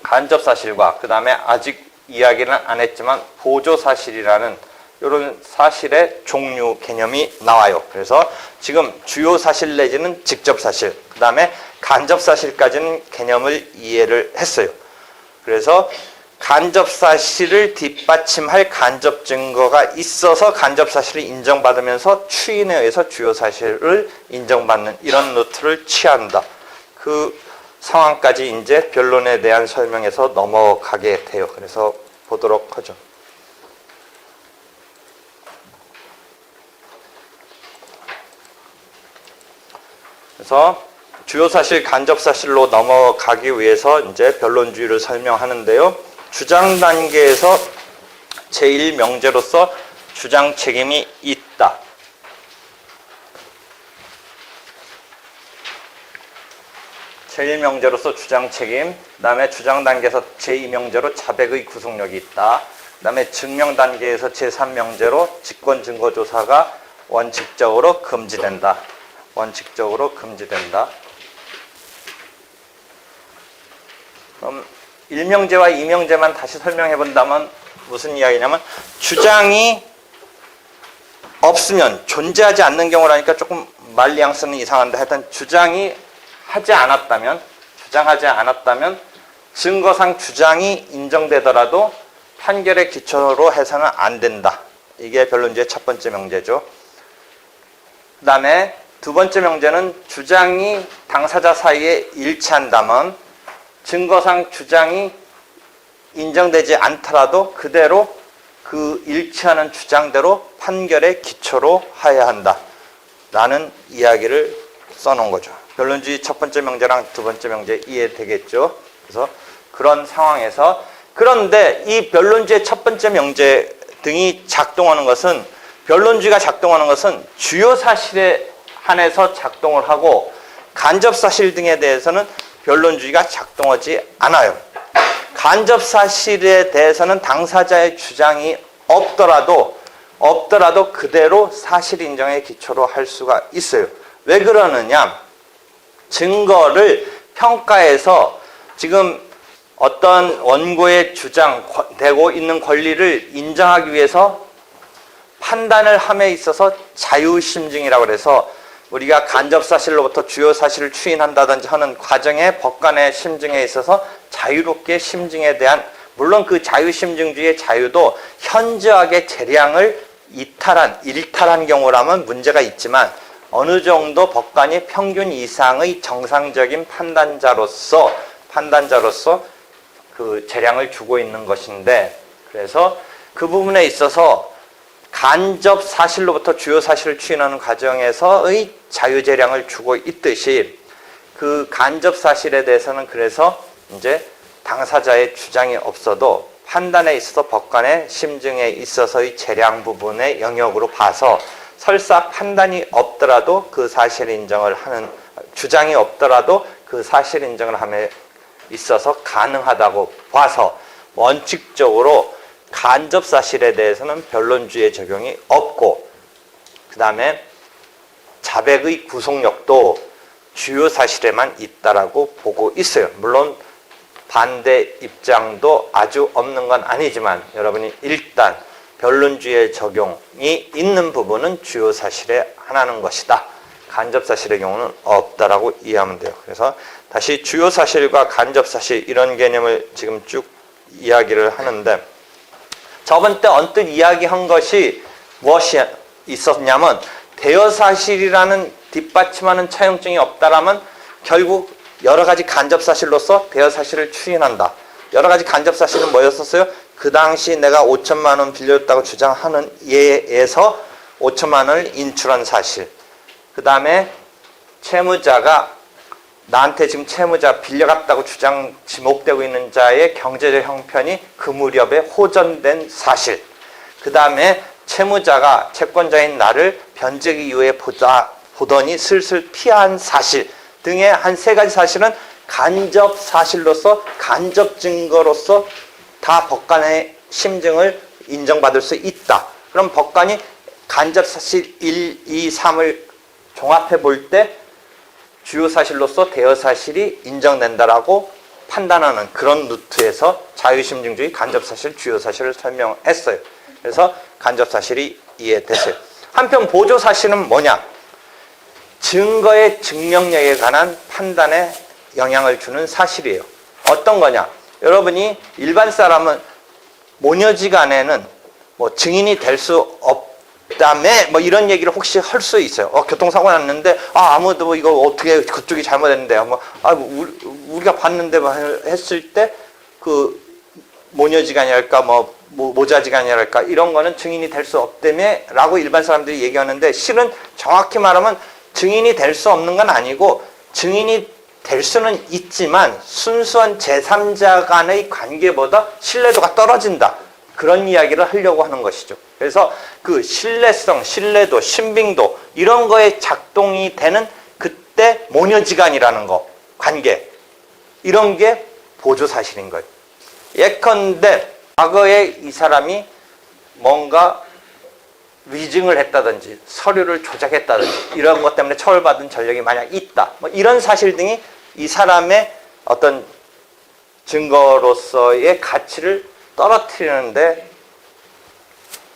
간접 사실과 그 다음에 아직 이야기는 안 했지만 보조 사실이라는 이런 사실의 종류 개념이 나와요. 그래서 지금 주요 사실 내지는 직접 사실, 그 다음에 간접 사실까지는 개념을 이해를 했어요. 그래서 간접 사실을 뒷받침할 간접 증거가 있어서 간접 사실을 인정받으면서 추인에 의해서 주요 사실을 인정받는 이런 루트를 취한다. 그 상황까지 이제 변론에 대한 설명에서 넘어가게 돼요. 그래서 보도록 하죠. 그래서 주요 사실, 간접 사실로 넘어가기 위해서 이제 변론주의를 설명하는데요. 주장 단계에서 제1명제로서 주장 책임이 있다. 제1명제로서 주장 책임, 그 다음에 주장 단계에서 제2명제로 자백의 구속력이 있다. 그 다음에 증명 단계에서 제3명제로 직권 증거 조사가 원칙적으로 금지된다. 원칙적으로 금지된다. 그럼 1명제와 2명제만 다시 설명해 본다면 무슨 이야기냐면 주장이 없으면 존재하지 않는 경우라니까 조금 말 뉘앙스는 이상한데 하여튼 주장이 하지 않았다면 증거상 주장이 인정되더라도 판결의 기초로 해서는 안 된다. 이게 변론주의 첫 번째 명제죠. 그 다음에 두 번째 명제는 주장이 당사자 사이에 일치한다면 증거상 주장이 인정되지 않더라도 그대로 그 일치하는 주장대로 판결의 기초로 하여야 한다. 라는 이야기를 써놓은 거죠. 변론주의 첫 번째 명제랑 두 번째 명제 이해되겠죠? 그래서 그런 상황에서 그런데 이 변론주의 첫 번째 명제 등이 작동하는 것은 변론주의가 작동하는 것은 주요 사실에 한해서 작동을 하고 간접 사실 등에 대해서는 변론주의가 작동하지 않아요. 간접 사실에 대해서는 당사자의 주장이 없더라도 그대로 사실 인정의 기초로 할 수가 있어요. 왜 그러느냐? 증거를 평가해서 지금 어떤 원고의 주장되고 있는 권리를 인정하기 위해서 판단을 함에 있어서 자유심증이라고 그래서 우리가 간접사실로부터 주요 사실을 추인한다든지 하는 과정에 법관의 심증에 있어서 자유롭게 심증에 대한 물론 그 자유심증주의의 자유도 현저하게 재량을 일탈한 경우라면 문제가 있지만 어느 정도 법관이 평균 이상의 정상적인 판단자로서 그 재량을 주고 있는 것인데 그래서 그 부분에 있어서 간접 사실로부터 주요 사실을 추인하는 과정에서의 자유재량을 주고 있듯이 그 간접 사실에 대해서는 그래서 이제 당사자의 주장이 없어도 판단에 있어서 법관의 심증에 있어서의 재량 부분의 영역으로 봐서 설사 판단이 없더라도 그 사실 인정을 하는 주장이 없더라도 그 사실 인정을 함에 있어서 가능하다고 봐서 원칙적으로 간접 사실에 대해서는 변론주의 적용이 없고 그 다음에 자백의 구속력도 주요 사실에만 있다라고 보고 있어요. 물론 반대 입장도 아주 없는 건 아니지만 여러분이 일단 변론주의 적용이 있는 부분은 주요 사실에 하나는 것이다. 간접 사실의 경우는 없다라고 이해하면 돼요. 그래서 다시 주요 사실과 간접 사실 이런 개념을 지금 쭉 이야기를 하는데 저번 때 언뜻 이야기한 것이 무엇이 있었냐면 대여 사실이라는 뒷받침하는 차용증이 없다라면 결국 여러 가지 간접 사실로서 대여 사실을 추인한다. 여러 가지 간접 사실은 뭐였었어요? 그 당시 내가 5천만 원 빌렸다고 주장하는 예에서 5천만 원을 인출한 사실. 그 다음에 채무자가 나한테 지금 채무자 빌려갔다고 지목되고 있는 자의 경제적 형편이 그 무렵에 호전된 사실. 그 다음에 채무자가 채권자인 나를 변제 이후에 보더니 슬슬 피한 사실 등의 한 세 가지 사실은 간접 사실로서 간접 증거로서 다 법관의 심증을 인정받을 수 있다. 그럼 법관이 간접사실 1, 2, 3을 종합해 볼 때 주요 사실로서 대여 사실이 인정된다라고 판단하는 그런 루트에서 자유심증주의 간접사실, 주요 사실을 설명했어요. 그래서 간접사실이 이해됐어요. 한편 보조사실은 뭐냐? 증거의 증명력에 관한 판단에 영향을 주는 사실이에요. 어떤 거냐? 여러분이 일반 사람은 모녀지간에는 뭐 증인이 될 수 없다며 뭐 이런 얘기를 혹시 할 수 있어요. 교통사고 났는데 아무도 뭐 이거 어떻게 그쪽이 잘못했는데 우리가 봤는데 뭐 했을 때 그 모녀지간이랄까 뭐 모자지간이랄까 이런 거는 증인이 될 수 없다며 라고 일반 사람들이 얘기하는데 실은 정확히 말하면 증인이 될 수 없는 건 아니고 증인이 될 수는 있지만 순수한 제3자 간의 관계보다 신뢰도가 떨어진다. 그런 이야기를 하려고 하는 것이죠. 그래서 그 신뢰성, 신뢰도, 신빙도 이런 거에 작동이 되는 그때 모녀지간이라는 거, 관계 이런 게 보조사실인 거예요. 예컨대 과거에 이 사람이 뭔가 위증을 했다든지 서류를 조작했다든지 이런 것 때문에 처벌받은 전력이 만약 있다. 뭐 이런 사실 등이 이 사람의 어떤 증거로서의 가치를 떨어뜨리는데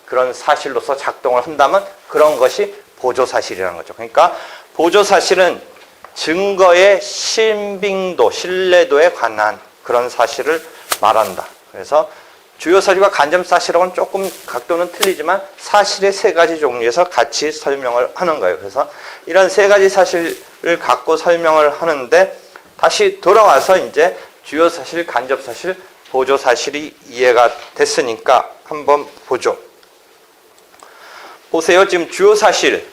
그런 사실로서 작동을 한다면 그런 것이 보조사실이라는 거죠. 그러니까 보조사실은 증거의 신빙도, 신뢰도에 관한 그런 사실을 말한다. 그래서 주요 사실과 간접 사실하고는 조금 각도는 틀리지만 사실의 세 가지 종류에서 같이 설명을 하는 거예요. 그래서 이런 세 가지 사실을 갖고 설명을 하는데 다시 돌아와서 이제 주요 사실, 간접 사실, 보조 사실이 이해가 됐으니까 한번 보죠. 보세요. 지금 주요 사실을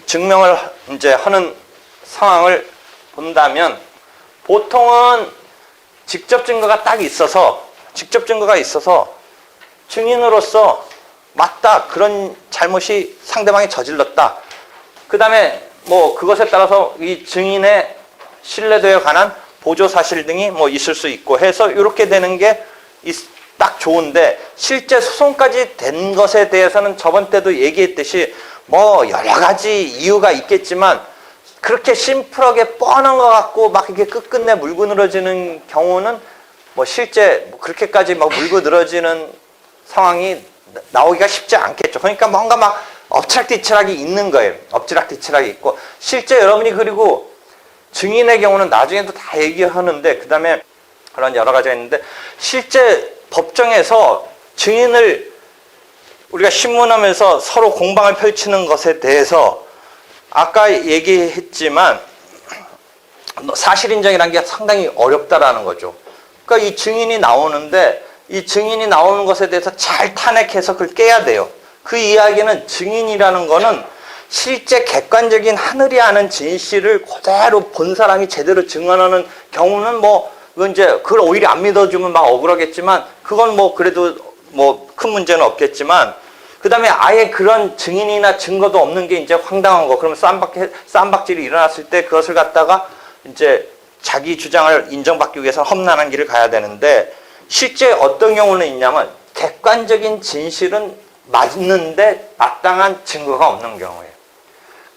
증명을 이제 하는 상황을 본다면 보통은 직접 증거가 있어서 증인으로서 맞다. 그런 잘못이 상대방이 저질렀다. 그 다음에 뭐 그것에 따라서 이 증인의 신뢰도에 관한 보조 사실 등이 뭐 있을 수 있고 해서 이렇게 되는 게 딱 좋은데 실제 소송까지 된 것에 대해서는 저번 때도 얘기했듯이 뭐 여러 가지 이유가 있겠지만 그렇게 심플하게 뻔한 것 같고 막 이렇게 끝끝내 물고 늘어지는 경우는 뭐 실제 그렇게까지 막 물고 늘어지는 상황이 나오기가 쉽지 않겠죠. 그러니까 뭔가 막 엎치락뒤치락이 있는 거예요. 엎치락뒤치락이 있고 실제 여러분이 그리고 증인의 경우는 나중에도 다 얘기하는데 그 다음에 그런 여러 가지가 있는데 실제 법정에서 증인을 우리가 신문하면서 서로 공방을 펼치는 것에 대해서 아까 얘기했지만 사실인정이라는 게 상당히 어렵다라는 거죠. 그러니까 이 증인이 나오는데 이 증인이 나오는 것에 대해서 잘 탄핵해서 그걸 깨야 돼요. 그 이야기는 증인이라는 거는 실제 객관적인 하늘이 아는 진실을 그대로 본 사람이 제대로 증언하는 경우는 뭐 그건 이제 그걸 오히려 안 믿어주면 막 억울하겠지만 그건 뭐 그래도 뭐 큰 문제는 없겠지만 그 다음에 아예 그런 증인이나 증거도 없는 게 이제 황당한 거. 그러면 쌈박질이 일어났을 때 그것을 갖다가 이제 자기 주장을 인정받기 위해서 험난한 길을 가야 되는데 실제 어떤 경우는 있냐면 객관적인 진실은 맞는데 마땅한 증거가 없는 경우예요.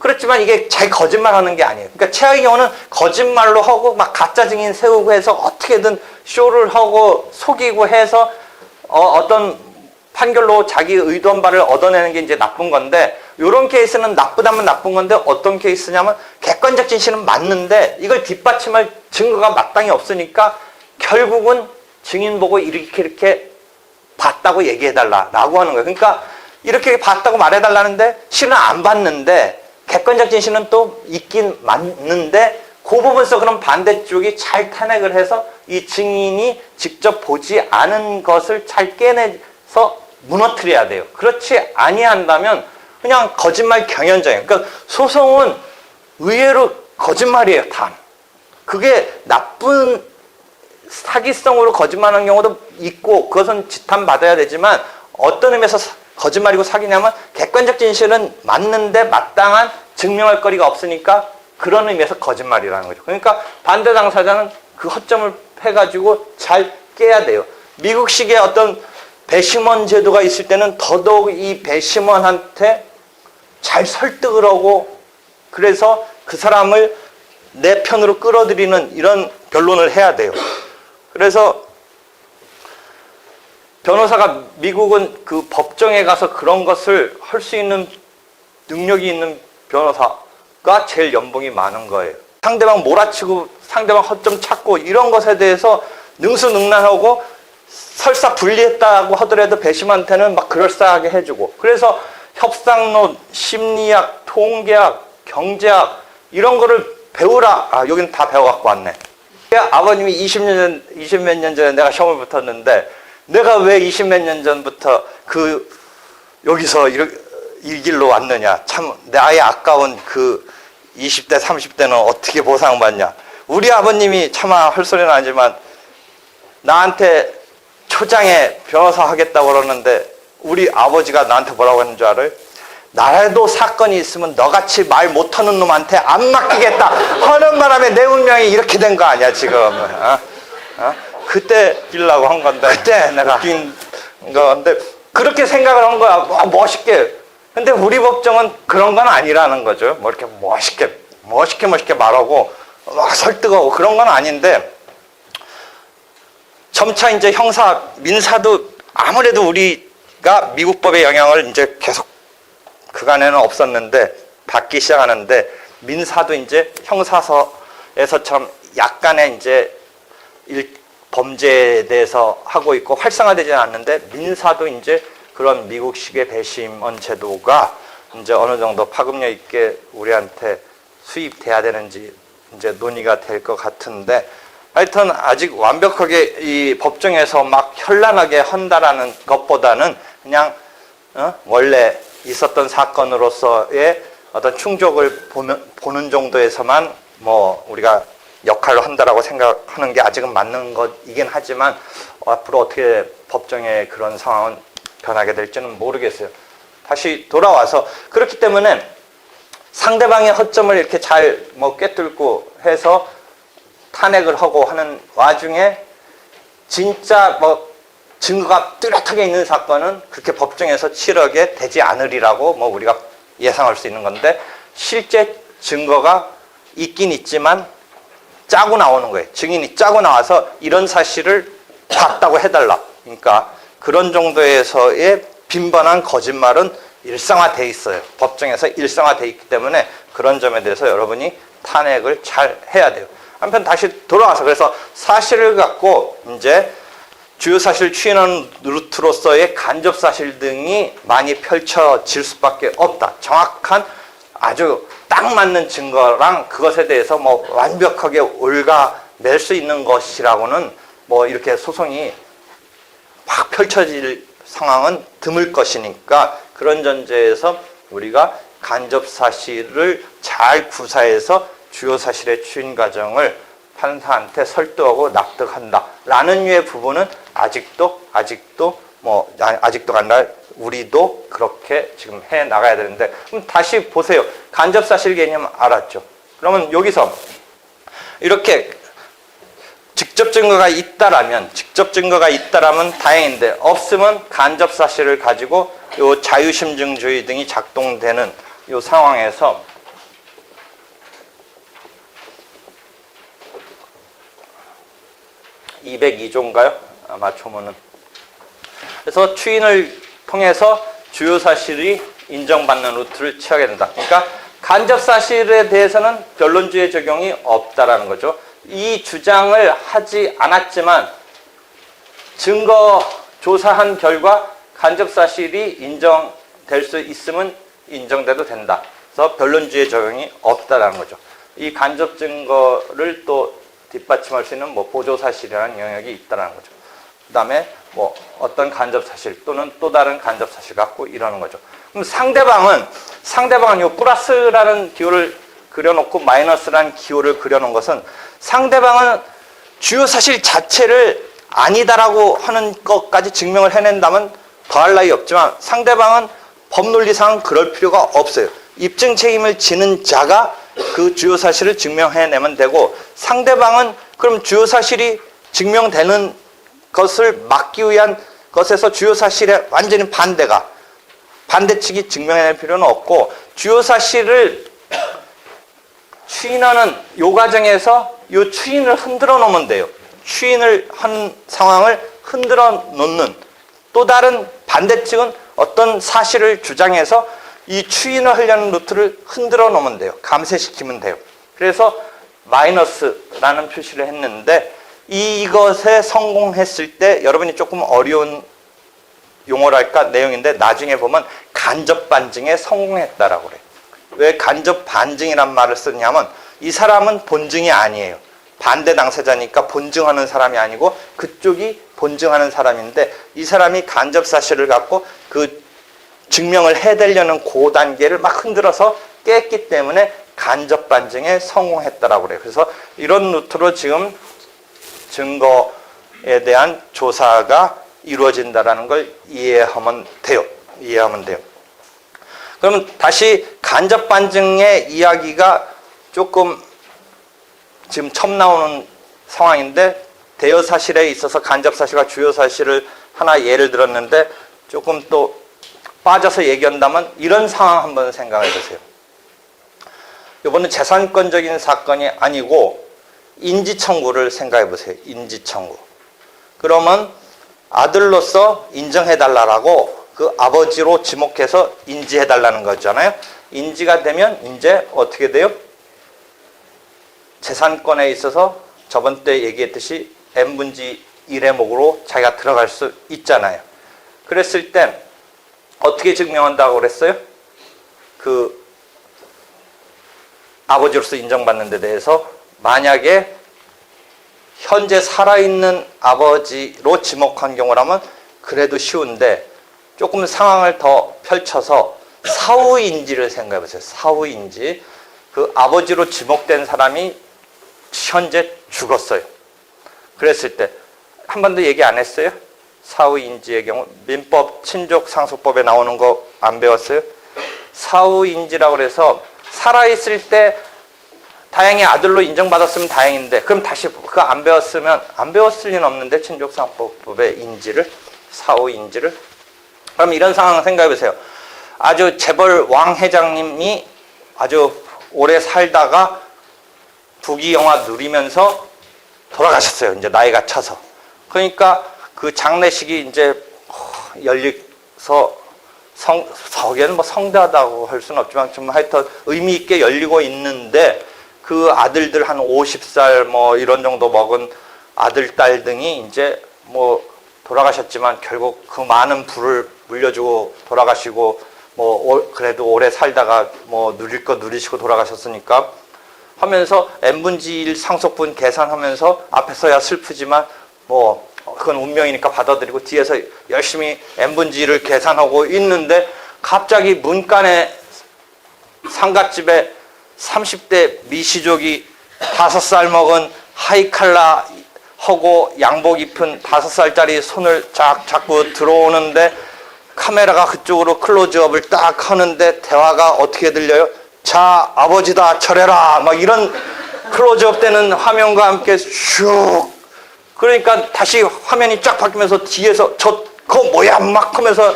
그렇지만 이게 자기 거짓말하는 게 아니에요. 그러니까 최악의 경우는 거짓말로 하고 막 가짜 증인 세우고 해서 어떻게든 쇼를 하고 속이고 해서 어떤 판결로 자기 의도한 바를 얻어내는 게 이제 나쁜 건데 이런 케이스는 나쁘다면 나쁜 건데 어떤 케이스냐면 객관적 진실은 맞는데 이걸 뒷받침할 증거가 마땅히 없으니까 결국은 증인 보고 이렇게 봤다고 얘기해달라라고 하는 거예요. 그러니까 이렇게 봤다고 말해달라는데 실은 안 봤는데 객관적 진실은 또 있긴 맞는데 그 부분에서 그럼 반대쪽이 잘 탄핵을 해서 이 증인이 직접 보지 않은 것을 잘 깨내서 무너뜨려야 돼요. 그렇지 아니한다면 그냥 거짓말 경연장이에요. 그러니까 소송은 의외로 거짓말이에요. 다. 그게 나쁜 사기성으로 거짓말하는 경우도 있고 그것은 지탄받아야 되지만 어떤 의미에서 거짓말이고 사기냐면 객관적 진실은 맞는데 마땅한 증명할 거리가 없으니까 그런 의미에서 거짓말이라는 거죠. 그러니까 반대 당사자는 그 허점을 해가지고 잘 깨야 돼요. 미국식의 어떤 배심원 제도가 있을 때는 더더욱 이 배심원한테 잘 설득을 하고 그래서 그 사람을 내 편으로 끌어들이는 이런 변론을 해야 돼요. 그래서 변호사가 미국은 그 법정에 가서 그런 것을 할 수 있는 능력이 있는 변호사가 제일 연봉이 많은 거예요. 상대방 몰아치고 상대방 허점 찾고 이런 것에 대해서 능수능란하고 설사 불리했다고 하더라도 배심한테는 막 그럴싸하게 해주고 그래서 협상론, 심리학, 통계학, 경제학 이런 거를 배우라. 여기는 다 배워갖고 왔네. 아버님이 20몇 년 전에 내가 시험을 붙었는데 내가 왜 20몇 년 전부터 여기서 이 길로 왔느냐. 참 나의 아까운 그 20대, 30대는 어떻게 보상받냐. 우리 아버님이 차마 헐소리는 아니지만 나한테 초장에 변호사 하겠다고 그러는데 우리 아버지가 나한테 뭐라고 했는 줄 알아요? 나라도 사건이 있으면 너같이 말 못하는 놈한테 안 맡기겠다 하는 바람에 내 운명이 이렇게 된 거 아니야 지금. 그때 빌라고 한 건데 그때 내가 웃긴 건데 그렇게 생각을 한 거야. 멋있게. 근데 우리 법정은 그런 건 아니라는 거죠. 뭐 이렇게 멋있게 말하고 막 설득하고 그런 건 아닌데 점차 이제 형사, 민사도 아무래도 우리가 미국법의 영향을 이제 계속 그간에는 없었는데 받기 시작하는데 민사도 이제 형사서에서처럼 약간의 이제 범죄에 대해서 하고 있고 활성화되지는 않는데 민사도 이제 그런 미국식의 배심원 제도가 이제 어느 정도 파급력 있게 우리한테 수입돼야 되는지 이제 논의가 될 것 같은데 하여튼 아직 완벽하게 이 법정에서 막 현란하게 한다라는 것보다는 그냥 원래 있었던 사건으로서의 어떤 충족을 보는 정도에서만 뭐 우리가 역할을 한다라고 생각하는 게 아직은 맞는 것이긴 하지만 앞으로 어떻게 법정의 그런 상황은 변하게 될지는 모르겠어요. 다시 돌아와서 그렇기 때문에 상대방의 허점을 이렇게 잘 뭐 꿰뚫고 해서 탄핵을 하고 하는 와중에 진짜 뭐 증거가 뚜렷하게 있는 사건은 그렇게 법정에서 치르게 되지 않으리라고 뭐 우리가 예상할 수 있는 건데 실제 증거가 있긴 있지만 짜고 나오는 거예요. 증인이 짜고 나와서 이런 사실을 봤다고 해달라. 그러니까 그런 정도에서의 빈번한 거짓말은 일상화돼 있어요. 법정에서 일상화돼 있기 때문에 그런 점에 대해서 여러분이 탄핵을 잘 해야 돼요. 한편 다시 돌아와서 그래서 사실을 갖고 이제 주요 사실 추인하는 루트로서의 간접 사실 등이 많이 펼쳐질 수밖에 없다. 정확한 아주 딱 맞는 증거랑 그것에 대해서 뭐 완벽하게 옳가낼 수 있는 것이라고는 뭐 이렇게 소송이 확 펼쳐질 상황은 드물 것이니까 그런 전제에서 우리가 간접 사실을 잘 구사해서 주요 사실의 추인 과정을 판사한테 설득하고 납득한다라는 류의 부분은 아직도 아니라 우리도 그렇게 지금 해 나가야 되는데 그럼 다시 보세요. 간접 사실 개념 알았죠? 그러면 여기서 이렇게 직접 증거가 있다라면 다행인데 없으면 간접 사실을 가지고 요 자유심증주의 등이 작동되는 요 상황에서 (202조인가요) 아마 조문은. 그래서 추인을 통해서 주요 사실이 인정받는 루트를 취하게 된다. 그러니까 간접 사실에 대해서는 변론주의 적용이 없다라는 거죠. 이 주장을 하지 않았지만 증거 조사한 결과 간접 사실이 인정될 수 있으면 인정돼도 된다. 그래서 변론주의 적용이 없다라는 거죠. 이 간접 증거를 또 뒷받침할 수 있는 뭐 보조 사실이라는 영역이 있다라는 거죠. 그다음에 뭐 어떤 간접 사실 또는 또 다른 간접 사실 갖고 이러는 거죠. 그럼 상대방은 요 플러스라는 기호를 그려놓고 마이너스라는 기호를 그려놓은 것은 상대방은 주요 사실 자체를 아니다라고 하는 것까지 증명을 해낸다면 더할 나위 없지만 상대방은 법논리상 그럴 필요가 없어요. 입증 책임을 지는 자가 그 주요 사실을 증명해내면 되고 상대방은 그럼 주요 사실이 증명되는 것을 막기 위한 것에서 주요 사실에 완전히 반대측이 증명해낼 필요는 없고, 주요 사실을 추인하는 요 과정에서 요 추인을 흔들어 놓으면 돼요. 추인을 한 상황을 흔들어 놓는 또 다른 반대측은 어떤 사실을 주장해서 이 추인을 하려는 루트를 흔들어 놓으면 돼요. 감쇄시키면 돼요. 그래서 마이너스라는 표시를 했는데, 이것에 성공했을 때 여러분이 조금 어려운 용어랄까 내용인데, 나중에 보면 간접 반증에 성공했다라고 그래요. 왜 간접 반증이란 말을 쓰냐면, 이 사람은 본증이 아니에요. 반대 당사자니까 본증하는 사람이 아니고 그쪽이 본증하는 사람인데, 이 사람이 간접 사실을 갖고 그 증명을 해대려는 그 단계를 막 흔들어서 깼기 때문에 간접 반증에 성공했다라고 그래요. 그래서 이런 루트로 지금 증거에 대한 조사가 이루어진다라는 걸 이해하면 돼요. 그러면 다시 간접 반증의 이야기가 조금 지금 처음 나오는 상황인데, 대여 사실에 있어서 간접 사실과 주요 사실을 하나 예를 들었는데, 조금 또 빠져서 얘기한다면 이런 상황 한번 생각해 보세요. 이번은 재산권적인 사건이 아니고 인지청구를 생각해 보세요. 인지청구. 그러면 아들로서 인정해달라고 그 아버지로 지목해서 인지해달라는 거잖아요. 인지가 되면 이제 어떻게 돼요? 재산권에 있어서 저번 때 얘기했듯이 n분지 1의 목으로 자기가 들어갈 수 있잖아요. 그랬을 때 어떻게 증명한다고 그랬어요? 그 아버지로서 인정받는 데 대해서 만약에 현재 살아있는 아버지로 지목한 경우라면 그래도 쉬운데, 조금 상황을 더 펼쳐서 사후인지를 생각해 보세요. 사후인지. 그 아버지로 지목된 사람이 현재 죽었어요. 그랬을 때 한 번도 얘기 안 했어요? 사후인지의 경우 민법 친족상속법에 나오는 거 안 배웠어요? 사후인지라고 해서 살아있을 때 다행히 아들로 인정받았으면 다행인데, 그럼 다시 그거 안 배웠으면, 안 배웠을 리는 없는데 친족상속법의 인지를, 사후인지를. 그럼 이런 상황 생각해 보세요. 아주 재벌 왕 회장님이 아주 오래 살다가 부귀영화 누리면서 돌아가셨어요. 이제 나이가 차서. 그러니까 그 장례식이 이제 열려서 거기에는 뭐 성대하다고 할 수는 없지만 좀 하여튼 의미 있게 열리고 있는데, 그 아들들 한 50살 뭐 이런 정도 먹은 아들, 딸 등이 이제 뭐 돌아가셨지만 결국 그 많은 부를 물려주고 돌아가시고, 뭐 그래도 오래 살다가 뭐 누릴 거 누리시고 돌아가셨으니까 하면서 n분지 1 상속분 계산하면서 앞에서야 슬프지만 뭐 그건 운명이니까 받아들이고 뒤에서 열심히 n분지 1을 계산하고 있는데, 갑자기 문간에 상갓집에 30대 미시족이 5살 먹은 하이칼라 하고 양복 입은 5살짜리 손을 쫙 잡고 들어오는데, 카메라가 그쪽으로 클로즈업을 딱 하는데 대화가 어떻게 들려요? 자, 아버지다 철해라, 막 이런 클로즈업 되는 화면과 함께 슉. 그러니까 다시 화면이 쫙 바뀌면서 뒤에서 그거 뭐야 막 하면서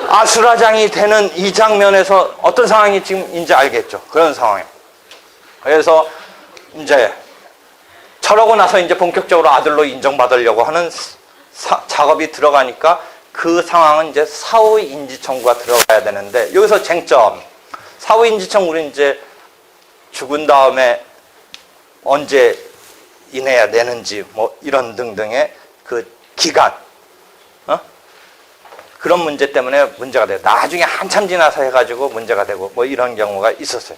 아수라장이 되는 이 장면에서 어떤 상황이 지금인지 알겠죠? 그런 상황이에요. 그래서 이제 저러고 나서 이제 본격적으로 아들로 인정받으려고 하는 작업이 들어가니까, 그 상황은 이제 사후인지 청구가 들어가야 되는데, 여기서 쟁점. 사후인지 청구는 이제 죽은 다음에 언제 인해야 되는지 뭐 이런 등등의 그 기간, 그런 문제 때문에 문제가 돼요. 나중에 한참 지나서 해가지고 문제가 되고 뭐 이런 경우가 있었어요.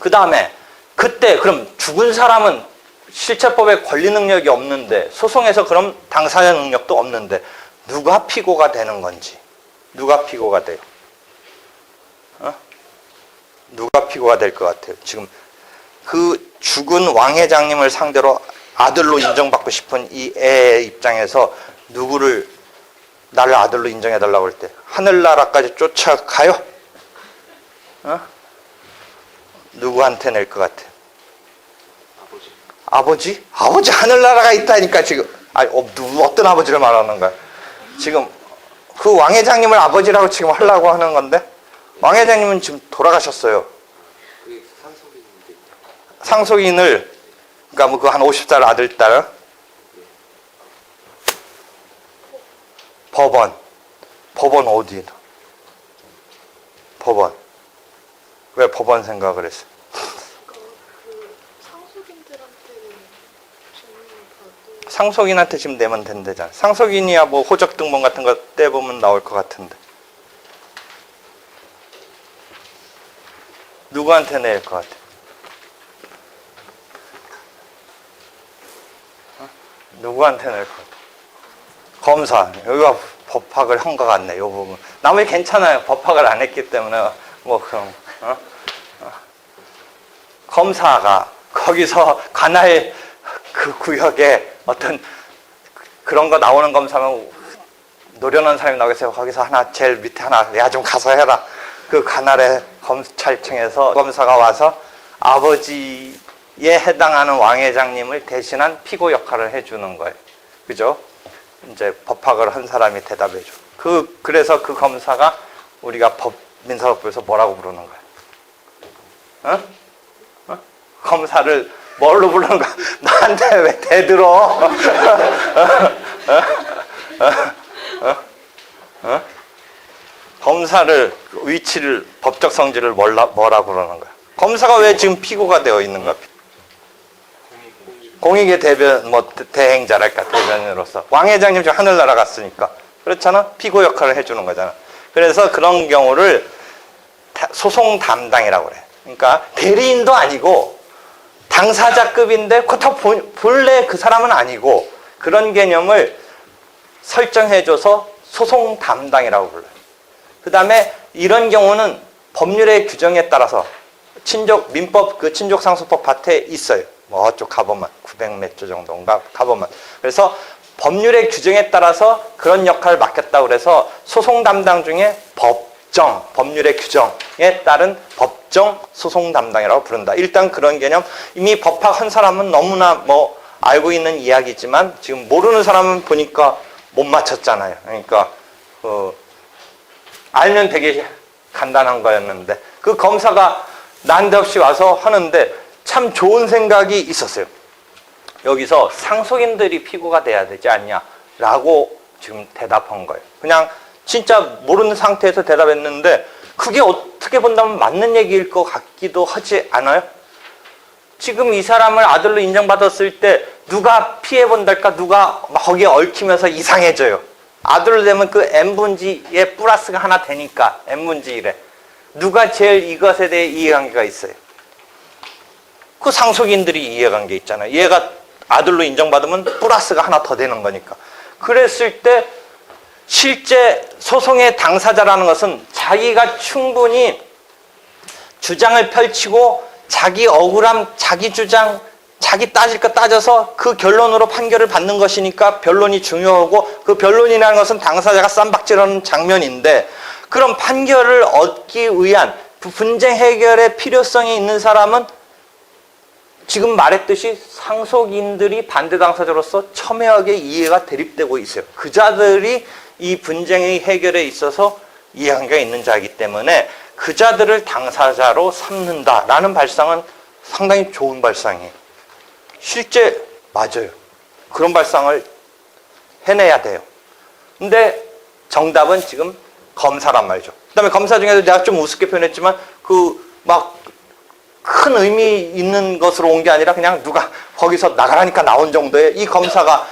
그 다음에 그때 그럼 죽은 사람은 실체법에 권리 능력이 없는데, 소송에서 그럼 당사자 능력도 없는데 누가 피고가 되는 건지, 누가 피고가 돼요? 누가 피고가 될 것 같아요? 지금 그 죽은 왕 회장님을 상대로 아들로 인정받고 싶은 이 애의 입장에서 누구를 나를 아들로 인정해달라고 할 때 하늘나라까지 쫓아가요? 누구한테 낼 것 같아요? 아버지? 아버지 하늘나라가 있다니까 지금. 아니, 어떤 아버지를 말하는 거야? 지금 그 왕 회장님을 아버지라고 지금 하려고 하는 건데, 왕 회장님은 지금 돌아가셨어요. 상속인을, 그러니까 뭐 그 한 50살 아들, 딸, 법원 어디? 법원. 왜 법원 생각을 했어요? 상속인한테 지금 내면 된대잖아. 상속인이야 뭐 호적 등본 같은 거 떼보면 나올 것 같은데. 누구한테 낼 것 같아? 누구한테 낼 것 같아? 검사. 여기가 법학을 한 것 같네, 요 부분. 나머지 괜찮아요. 법학을 안 했기 때문에. 뭐, 그럼, 검사가 거기서 관할 그 구역에 어떤 그런 거 나오는 검사면 노련한 사람이 나오겠어요. 거기서 하나, 제일 밑에 하나, 야, 좀 가서 해라. 그 관할의 검찰청에서 검사가 와서 아버지에 해당하는 왕 회장님을 대신한 피고 역할을 해주는 거예요. 그죠? 이제 법학을 한 사람이 대답해줘. 그래서 그 검사가 우리가 민사법에서 뭐라고 부르는 거야? 검사를 뭘로 부르는 거야? 나한테 왜 대들어? 검사를, 위치를, 법적 성질을 뭐라고 그러는 거야? 검사가 왜 지금 피고가 되어 있는 거야? 공익의 대변, 대행자랄까, 대변인으로서. 왕 회장님 지금 하늘나라 갔으니까. 그렇잖아? 피고 역할을 해주는 거잖아. 그래서 그런 경우를 소송 담당이라고 그래. 그러니까 대리인도 아니고 당사자급인데 그렇다고 본래 그 사람은 아니고 그런 개념을 설정해줘서 소송 담당이라고 불러요. 그 다음에 이런 경우는 법률의 규정에 따라서 민법 그 친족상속법 밭에 있어요. 뭐 어쪽 가보면 900몇 조 정도인가 가보면. 그래서 법률의 규정에 따라서 그런 역할을 맡겼다고 그래서 소송 담당 중에 법률의 규정에 따른 법정 소송 담당이라고 부른다. 일단 그런 개념, 이미 법학한 사람은 너무나 뭐 알고 있는 이야기지만 지금 모르는 사람은 보니까 못 맞췄잖아요. 그러니까 알면 되게 간단한 거였는데 그 검사가 난데없이 와서 하는데 참 좋은 생각이 있었어요. 여기서 상속인들이 피고가 돼야 되지 않냐라고 지금 대답한 거예요. 그냥 진짜 모르는 상태에서 대답했는데 그게 어떻게 본다면 맞는 얘기일 것 같기도 하지 않아요? 지금 이 사람을 아들로 인정받았을 때 누가 피해본달까? 누가 거기에 얽히면서 이상해져요. 아들로 되면 그 n분지에 플러스가 하나 되니까 n분지 1에 누가 제일 이것에 대해 이해관계가 있어요? 그 상속인들이 이해관계 있잖아요. 얘가 아들로 인정받으면 플러스가 하나 더 되는 거니까. 그랬을 때 실제 소송의 당사자라는 것은 자기가 충분히 주장을 펼치고 자기 억울함, 자기 주장, 자기 따질 거 따져서 그 결론으로 판결을 받는 것이니까 변론이 중요하고 그 변론이라는 것은 당사자가 쌈박질하는 장면인데 그런 판결을 얻기 위한 분쟁 해결의 필요성이 있는 사람은 지금 말했듯이 상속인들이 반대 당사자로서 첨예하게 이해가 대립되고 있어요. 그 자들이 이 분쟁의 해결에 있어서 이해관계가 있는 자이기 때문에 그 자들을 당사자로 삼는다라는 발상은 상당히 좋은 발상이에요. 실제 맞아요. 그런 발상을 해내야 돼요. 근데 정답은 지금 검사란 말이죠. 그 다음에 검사 중에도 내가 좀 우습게 표현했지만 큰 의미 있는 것으로 온 게 아니라 그냥 누가 거기서 나가라니까 나온 정도의 이 검사가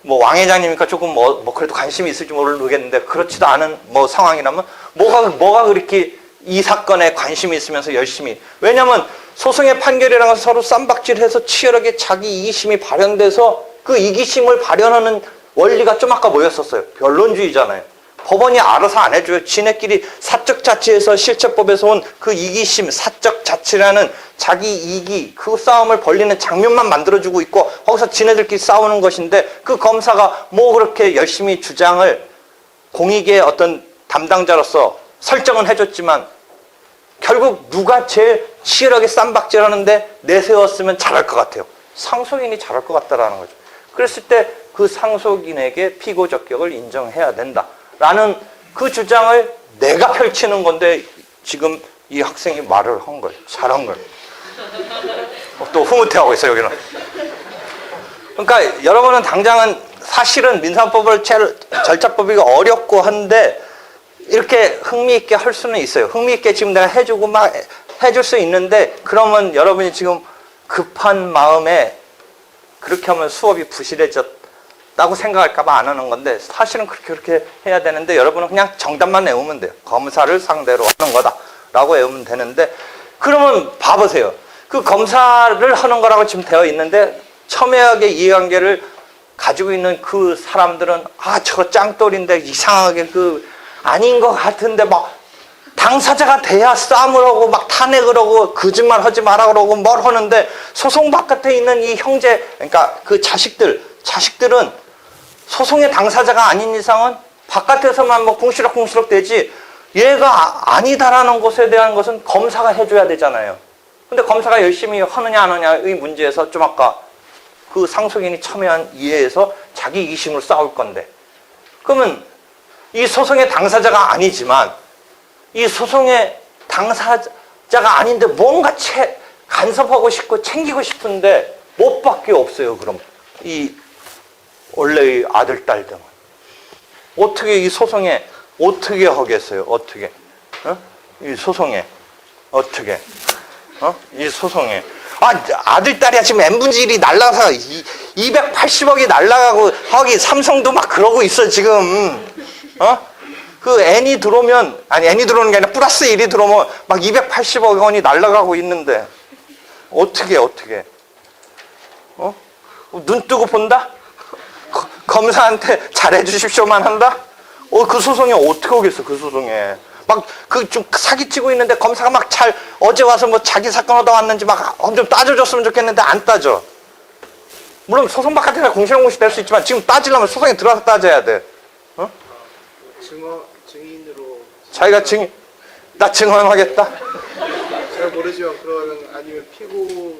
뭐 왕 회장님이니까 조금 그래도 관심이 있을지 모르겠는데 그렇지도 않은 상황이라면 뭐가 그렇게 이 사건에 관심이 있으면서 열심히. 왜냐면 소송의 판결이라는 건 서로 쌈박질해서 치열하게 자기 이기심이 발현돼서 그 이기심을 발현하는 원리가 좀 아까 뭐였었어요? 변론주의잖아요. 법원이 알아서 안 해줘요. 지네끼리 사적 자치에서 실체법에서 온 그 이기심, 사적 자치라는 자기 이기, 그 싸움을 벌리는 장면만 만들어주고 있고 거기서 지네들끼리 싸우는 것인데 그 검사가 그렇게 열심히 주장을 공익의 어떤 담당자로서 설정은 해줬지만 결국 누가 제일 치열하게 쌈박질하는데 내세웠으면 잘할 것 같아요. 상속인이 잘할 것 같다라는 거죠. 그랬을 때 그 상속인에게 피고 적격을 인정해야 된다라는 그 주장을 내가 펼치는 건데 지금 이 학생이 말을 한 거예요. 잘한 거예요. 또 흐뭇해하고 있어요, 여기는. 그러니까 여러분은 당장은 사실은 민사법을 절차법이 어렵고 한데 이렇게 흥미있게 할 수는 있어요. 흥미있게 지금 내가 해주고 막 해줄 수 있는데 그러면 여러분이 지금 급한 마음에 그렇게 하면 수업이 부실해졌다고 생각할까봐 안 하는 건데 사실은 그렇게 해야 되는데 여러분은 그냥 정답만 외우면 돼요. 검사를 상대로 하는 거다라고 외우면 되는데 그러면 봐보세요. 그 검사를 하는 거라고 지금 되어 있는데 첨예하게 이해관계를 가지고 있는 그 사람들은 아 저거 짱돌인데 이상하게 그 아닌 것 같은데 막 당사자가 돼야 싸움을 하고 막 탄핵을 하고 거짓말 하지 마라 그러고 뭘 하는데 소송 바깥에 있는 이 형제 그러니까 그 자식들은 소송의 당사자가 아닌 이상은 바깥에서만 뭐 궁시럭궁시럭 되지 얘가 아니다라는 것에 대한 것은 검사가 해줘야 되잖아요. 근데 검사가 열심히 하느냐 안 하느냐의 문제에서 좀 아까 그 상속인이 첨예한 이해에서 자기 이심으로 싸울 건데 그러면 이 소송의 당사자가 아니지만 이 소송의 당사자가 아닌데 뭔가 간섭하고 싶고 챙기고 싶은데 못 밖에 없어요. 그럼 이 원래의 아들, 딸 등은 어떻게 이 소송에 어떻게 하겠어요? 어떻게? 이 소송에 어떻게? 이 소송에 아들, 딸이야 지금 n분의 1이 날라가서 280억이 날라가고 하기 삼성도 막 그러고 있어 지금. 그 n이 들어오면 아니 n이 들어오는 게 아니라 플러스 1이 들어오면 막 280억 원이 날라가고 있는데 어떻게 눈 뜨고 본다? 검사한테 잘해 주십시오만 한다? 그 소송에 어떻게 오겠어 그 소송에 막 그 좀 사기치고 있는데 검사가 막 어제 와서 뭐 자기 사건 얻어 왔는지 막 좀 따져줬으면 좋겠는데 안 따져. 물론 소송 바깥에서 공시렁공시 될 수 있지만 지금 따지려면 소송에 들어가서 따져야 돼. 증인으로 자기가 나 증언하겠다. 잘 모르지만 그러면 아니면 피고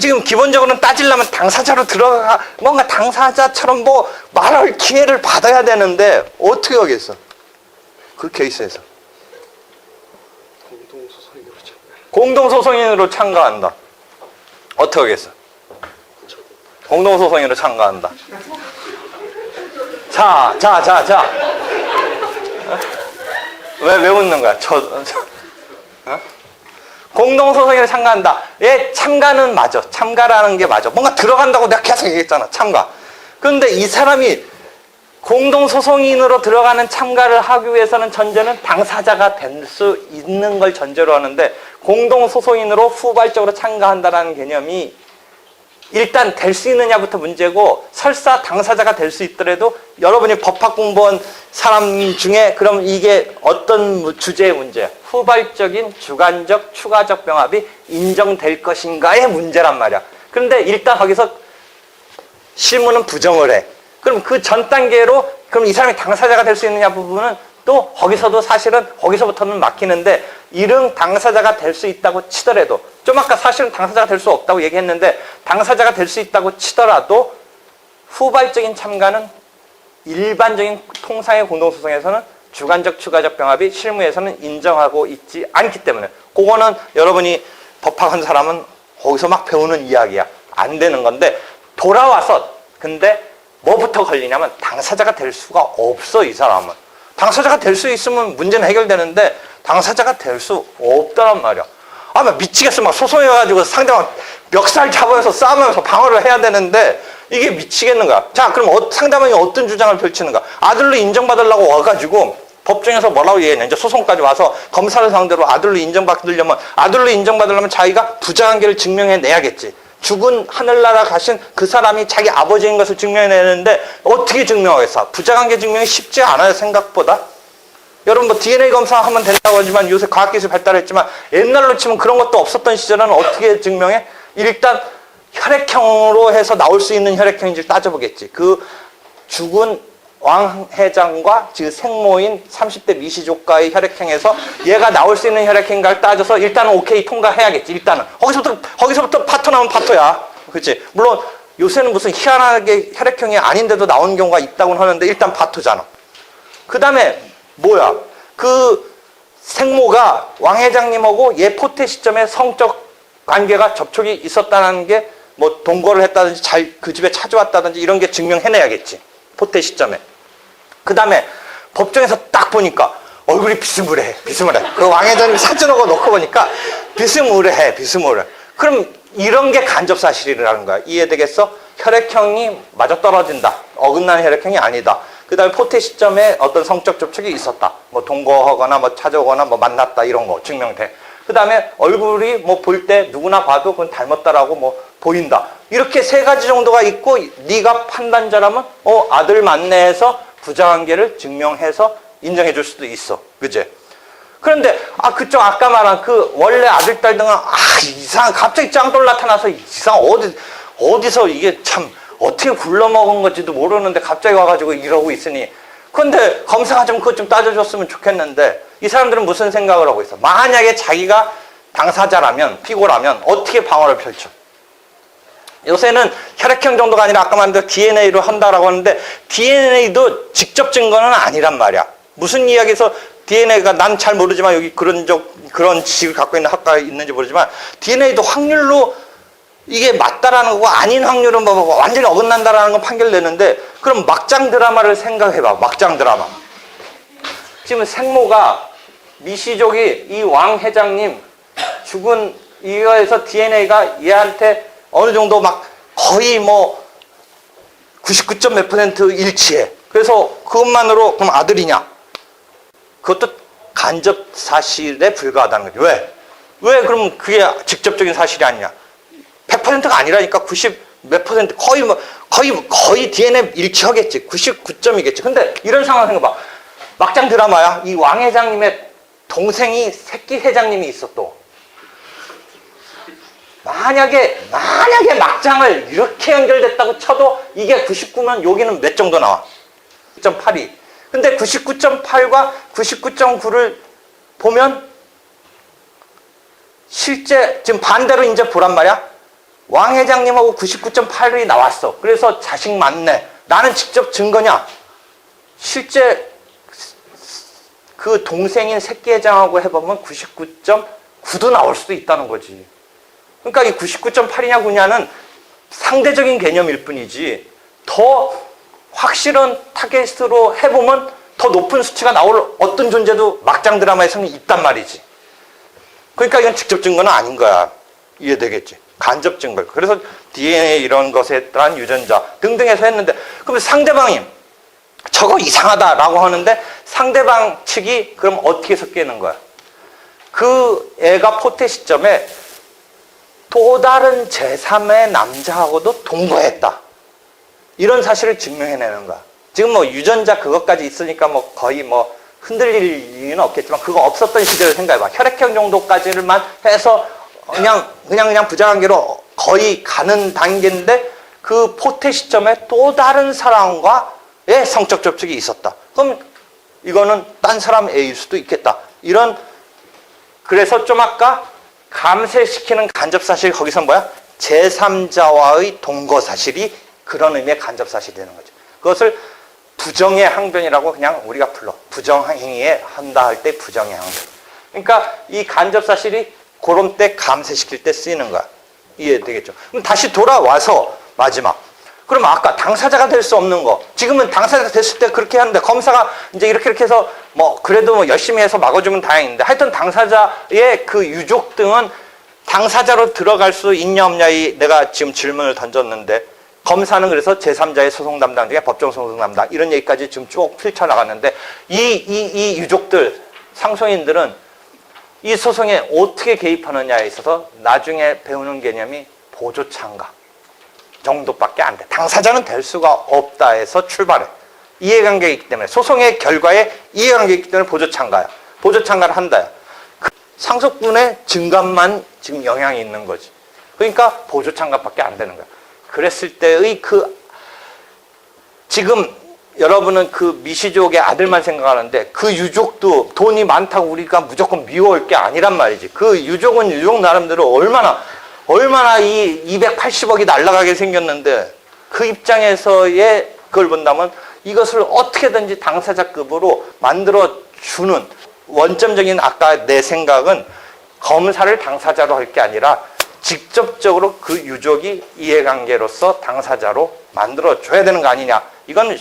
지금 기본적으로는 따지려면 당사자로 들어가 뭔가 당사자처럼 뭐 말할 기회를 받아야 되는데 어떻게 하겠어? 그 케이스에서 공동소송인으로 참가한다. 어떻게 하겠어? 공동소송인으로 참가한다. 자. 왜 웃는 거야? 공동소송인으로 참가한다. 참가는 맞아. 참가라는 게 맞아. 뭔가 들어간다고 내가 계속 얘기했잖아. 참가. 그런데 이 사람이 공동소송인으로 들어가는 참가를 하기 위해서는 전제는 당사자가 될 수 있는 걸 전제로 하는데 공동소송인으로 후발적으로 참가한다는 개념이 일단 될 수 있느냐부터 문제고 설사 당사자가 될 수 있더라도 여러분이 법학 공부한 사람 중에 그럼 이게 어떤 주제의 문제야? 후발적인 주관적 추가적 병합이 인정될 것인가의 문제란 말이야. 그런데 일단 거기서 실무는 부정을 해. 그럼 그 전 단계로 그럼 이 사람이 당사자가 될 수 있느냐 부분은 또 거기서도 사실은 거기서부터는 막히는데 이른 당사자가 될 수 있다고 치더라도 좀 아까 사실은 당사자가 될 수 없다고 얘기했는데 당사자가 될 수 있다고 치더라도 후발적인 참가는 일반적인 통상의 공동소송에서는 주관적 추가적 병합이 실무에서는 인정하고 있지 않기 때문에 그거는 여러분이 법학한 사람은 거기서 막 배우는 이야기야. 안 되는 건데 돌아와서 근데 뭐부터 걸리냐면 당사자가 될 수가 없어. 이 사람은 당사자가 될 수 있으면 문제는 해결되는데 당사자가 될 수 없다란 말이야. 막 미치겠어. 막 소송해가지고 상대방 멱살 잡아서 싸우면서 방어를 해야 되는데 이게 미치겠는 거야. 자, 그럼 상대방이 어떤 주장을 펼치는가? 아들로 인정받으려고 와가지고 법정에서 뭐라고 얘기했냐? 이제 소송까지 와서 검사를 상대로 아들로 인정받으려면 자기가 부자관계를 증명해내야겠지. 죽은 하늘나라 가신 그 사람이 자기 아버지인 것을 증명해내는데 어떻게 증명하겠어? 부자관계 증명이 쉽지 않아요, 생각보다. 여러분 뭐 DNA 검사하면 된다고 하지만 요새 과학기술이 발달했지만 옛날로 치면 그런 것도 없었던 시절에는 어떻게 증명해? 일단 혈액형으로 해서 나올 수 있는 혈액형인지 따져보겠지. 그 죽은 왕회장과 지금 생모인 30대 미시조카의 혈액형에서 얘가 나올 수 있는 혈액형인가를 따져서 일단은 오케이 통과해야겠지. 일단은 거기서부터 파토 나면 파토야. 그렇지? 물론 요새는 무슨 희한하게 혈액형이 아닌데도 나오는 경우가 있다고 하는데 일단 파토잖아. 그 다음에 뭐야? 그 생모가 왕 회장님하고 얘 포태 시점에 성적 관계가 접촉이 있었다는 게 뭐 동거를 했다든지 잘 그 집에 찾아왔다든지 이런 게 증명해내야겠지. 포태 시점에. 그 다음에 법정에서 딱 보니까 얼굴이 비스무리해. 그 왕 회장님 사진하고 놓고 보니까 비스무리해. 그럼 이런 게 간접사실이라는 거야. 이해되겠어? 혈액형이 맞아떨어진다. 어긋나는 혈액형이 아니다. 그 다음에 포태 시점에 어떤 성적 접촉이 있었다. 뭐 동거하거나 뭐 찾아오거나 뭐 만났다 이런 거 증명돼. 그 다음에 얼굴이 뭐 볼 때 누구나 봐도 그건 닮았다라고 뭐 보인다. 이렇게 세 가지 정도가 있고 네가 판단자라면 아들 맞네 해서 부자관계를 증명해서 인정해 줄 수도 있어. 그제? 그런데 그쪽 아까 말한 그 원래 아들 딸 등은 이상 갑자기 짱돌 나타나서 이상 어디서 이게 참 어떻게 굴러먹은 건지도 모르는데 갑자기 와가지고 이러고 있으니 근데 검사가 좀 그것 좀 따져줬으면 좋겠는데 이 사람들은 무슨 생각을 하고 있어? 만약에 자기가 당사자라면 피고라면 어떻게 방어를 펼쳐? 요새는 혈액형 정도가 아니라 아까 말한 대로 DNA로 한다라고 하는데 DNA도 직접 증거는 아니란 말이야. 무슨 이야기에서 DNA가 난 잘 모르지만 여기 그런 지식을 갖고 있는 학과에 있는지 모르지만 DNA도 확률로 이게 맞다라는 거고 아닌 확률은 뭐 완전히 어긋난다라는 건 판결내는데 그럼 막장 드라마를 생각해봐. 막장 드라마. 지금 생모가 미시족이 이 왕 회장님 죽은 이거에서 DNA가 얘한테 어느 정도 막 거의 뭐 99점 몇 % 일치해. 그래서 그것만으로 그럼 아들이냐? 그것도 간접 사실에 불과하다는 거지. 왜? 왜 그럼 그게 직접적인 사실이 아니냐? 100%가 아니라니까 90 몇 %, 거의 DNA 일치하겠지. 99점이겠지. 근데 이런 상황 생각해봐. 막장 드라마야. 이 왕 회장님의 동생이 새끼 회장님이 있어 또. 만약에 막장을 이렇게 연결됐다고 쳐도 이게 99면 여기는 몇 정도 나와? 9.82. 근데 99.8과 99.9를 보면 실제 지금 반대로 이제 보란 말이야. 왕 회장님하고 99.8이 나왔어. 그래서 자식 맞네. 나는 직접 증거냐? 실제 그 동생인 새끼 회장하고 해보면 99.9도 나올 수도 있다는 거지. 그러니까 이 99.8이냐 9냐는 상대적인 개념일 뿐이지 더 확실한 타겟으로 해보면 더 높은 수치가 나올 어떤 존재도 막장 드라마에서는 있단 말이지. 그러니까 이건 직접 증거는 아닌 거야. 이해되겠지? 간접 증거. 그래서 DNA 이런 것에 따른 유전자 등등 해서 했는데 그럼 상대방이 저거 이상하다라고 하는데 상대방 측이 그럼 어떻게 해서 깨는 거야? 그 애가 포태 시점에 또 다른 제3의 남자하고도 동거했다. 이런 사실을 증명해내는 거야. 지금 뭐 유전자 그것까지 있으니까 뭐 거의 뭐 흔들릴 일은 없겠지만 그거 없었던 시절을 생각해봐. 혈액형 정도까지만 해서 그냥 부자관계로 거의 가는 단계인데 그 포태 시점에 또 다른 사람과의 성적 접촉이 있었다. 그럼 이거는 딴 사람 A일 수도 있겠다. 그래서 좀 아까 감쇄시키는 간접사실 거기서 뭐야? 제3자와의 동거사실이 그런 의미의 간접사실이 되는 거죠. 그것을 부정의 항변이라고 그냥 우리가 불러. 부정행위에 한다 할 때 부정의 항변. 그러니까 이 간접사실이 그런 때 감쇄시킬 때 쓰이는 거야. 이해되겠죠? 그럼 다시 돌아와서 마지막. 그럼 아까 당사자가 될 수 없는 거. 지금은 당사자가 됐을 때 그렇게 하는데 검사가 이제 이렇게 해서 뭐 그래도 뭐 열심히 해서 막아주면 다행인데 하여튼 당사자의 그 유족 등은 당사자로 들어갈 수 있냐 없냐 내가 지금 질문을 던졌는데 검사는 그래서 제3자의 소송 담당 중에 법정 소송 담당 이런 얘기까지 지금 쭉 펼쳐나갔는데 이 유족들 상소인들은 이 소송에 어떻게 개입하느냐에 있어서 나중에 배우는 개념이 보조참가 정도밖에 안 돼. 당사자는 될 수가 없다 해서 출발해. 이해관계가 있기 때문에 소송의 결과에 이해관계가 있기 때문에 보조참가야. 보조참가를 한다야. 그 상속분의 증감만 지금 영향이 있는 거지. 그러니까 보조참가밖에 안 되는 거야. 그랬을 때의 지금 여러분은 그 미시족의 아들만 생각하는데 그 유족도 돈이 많다고 우리가 무조건 미워할 게 아니란 말이지. 그 유족은 유족 나름대로 얼마나 이 280억이 날아가게 생겼는데 그 입장에서의 그걸 본다면 이것을 어떻게든지 당사자급으로 만들어주는 원점적인 아까 내 생각은 검사를 당사자로 할 게 아니라 직접적으로 그 유족이 이해관계로서 당사자로 만들어줘야 되는 거 아니냐. 이건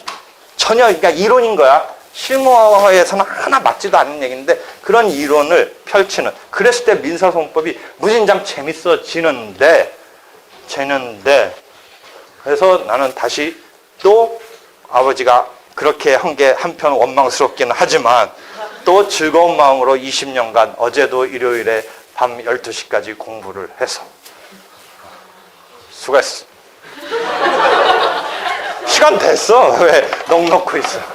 전혀 그러니까 이론인 거야. 실무에서는 하나 맞지도 않는 얘기인데 그런 이론을 펼치는 그랬을 때 민사소송법이 무진장 재밌어지는데 그래서 나는 다시 또 아버지가 그렇게 한 게 한편 원망스럽기는 하지만 또 즐거운 마음으로 20년간 어제도 일요일에 밤 12시까지 공부를 해서 수고했어. 시간 됐어. 왜 넋 놓고 있어.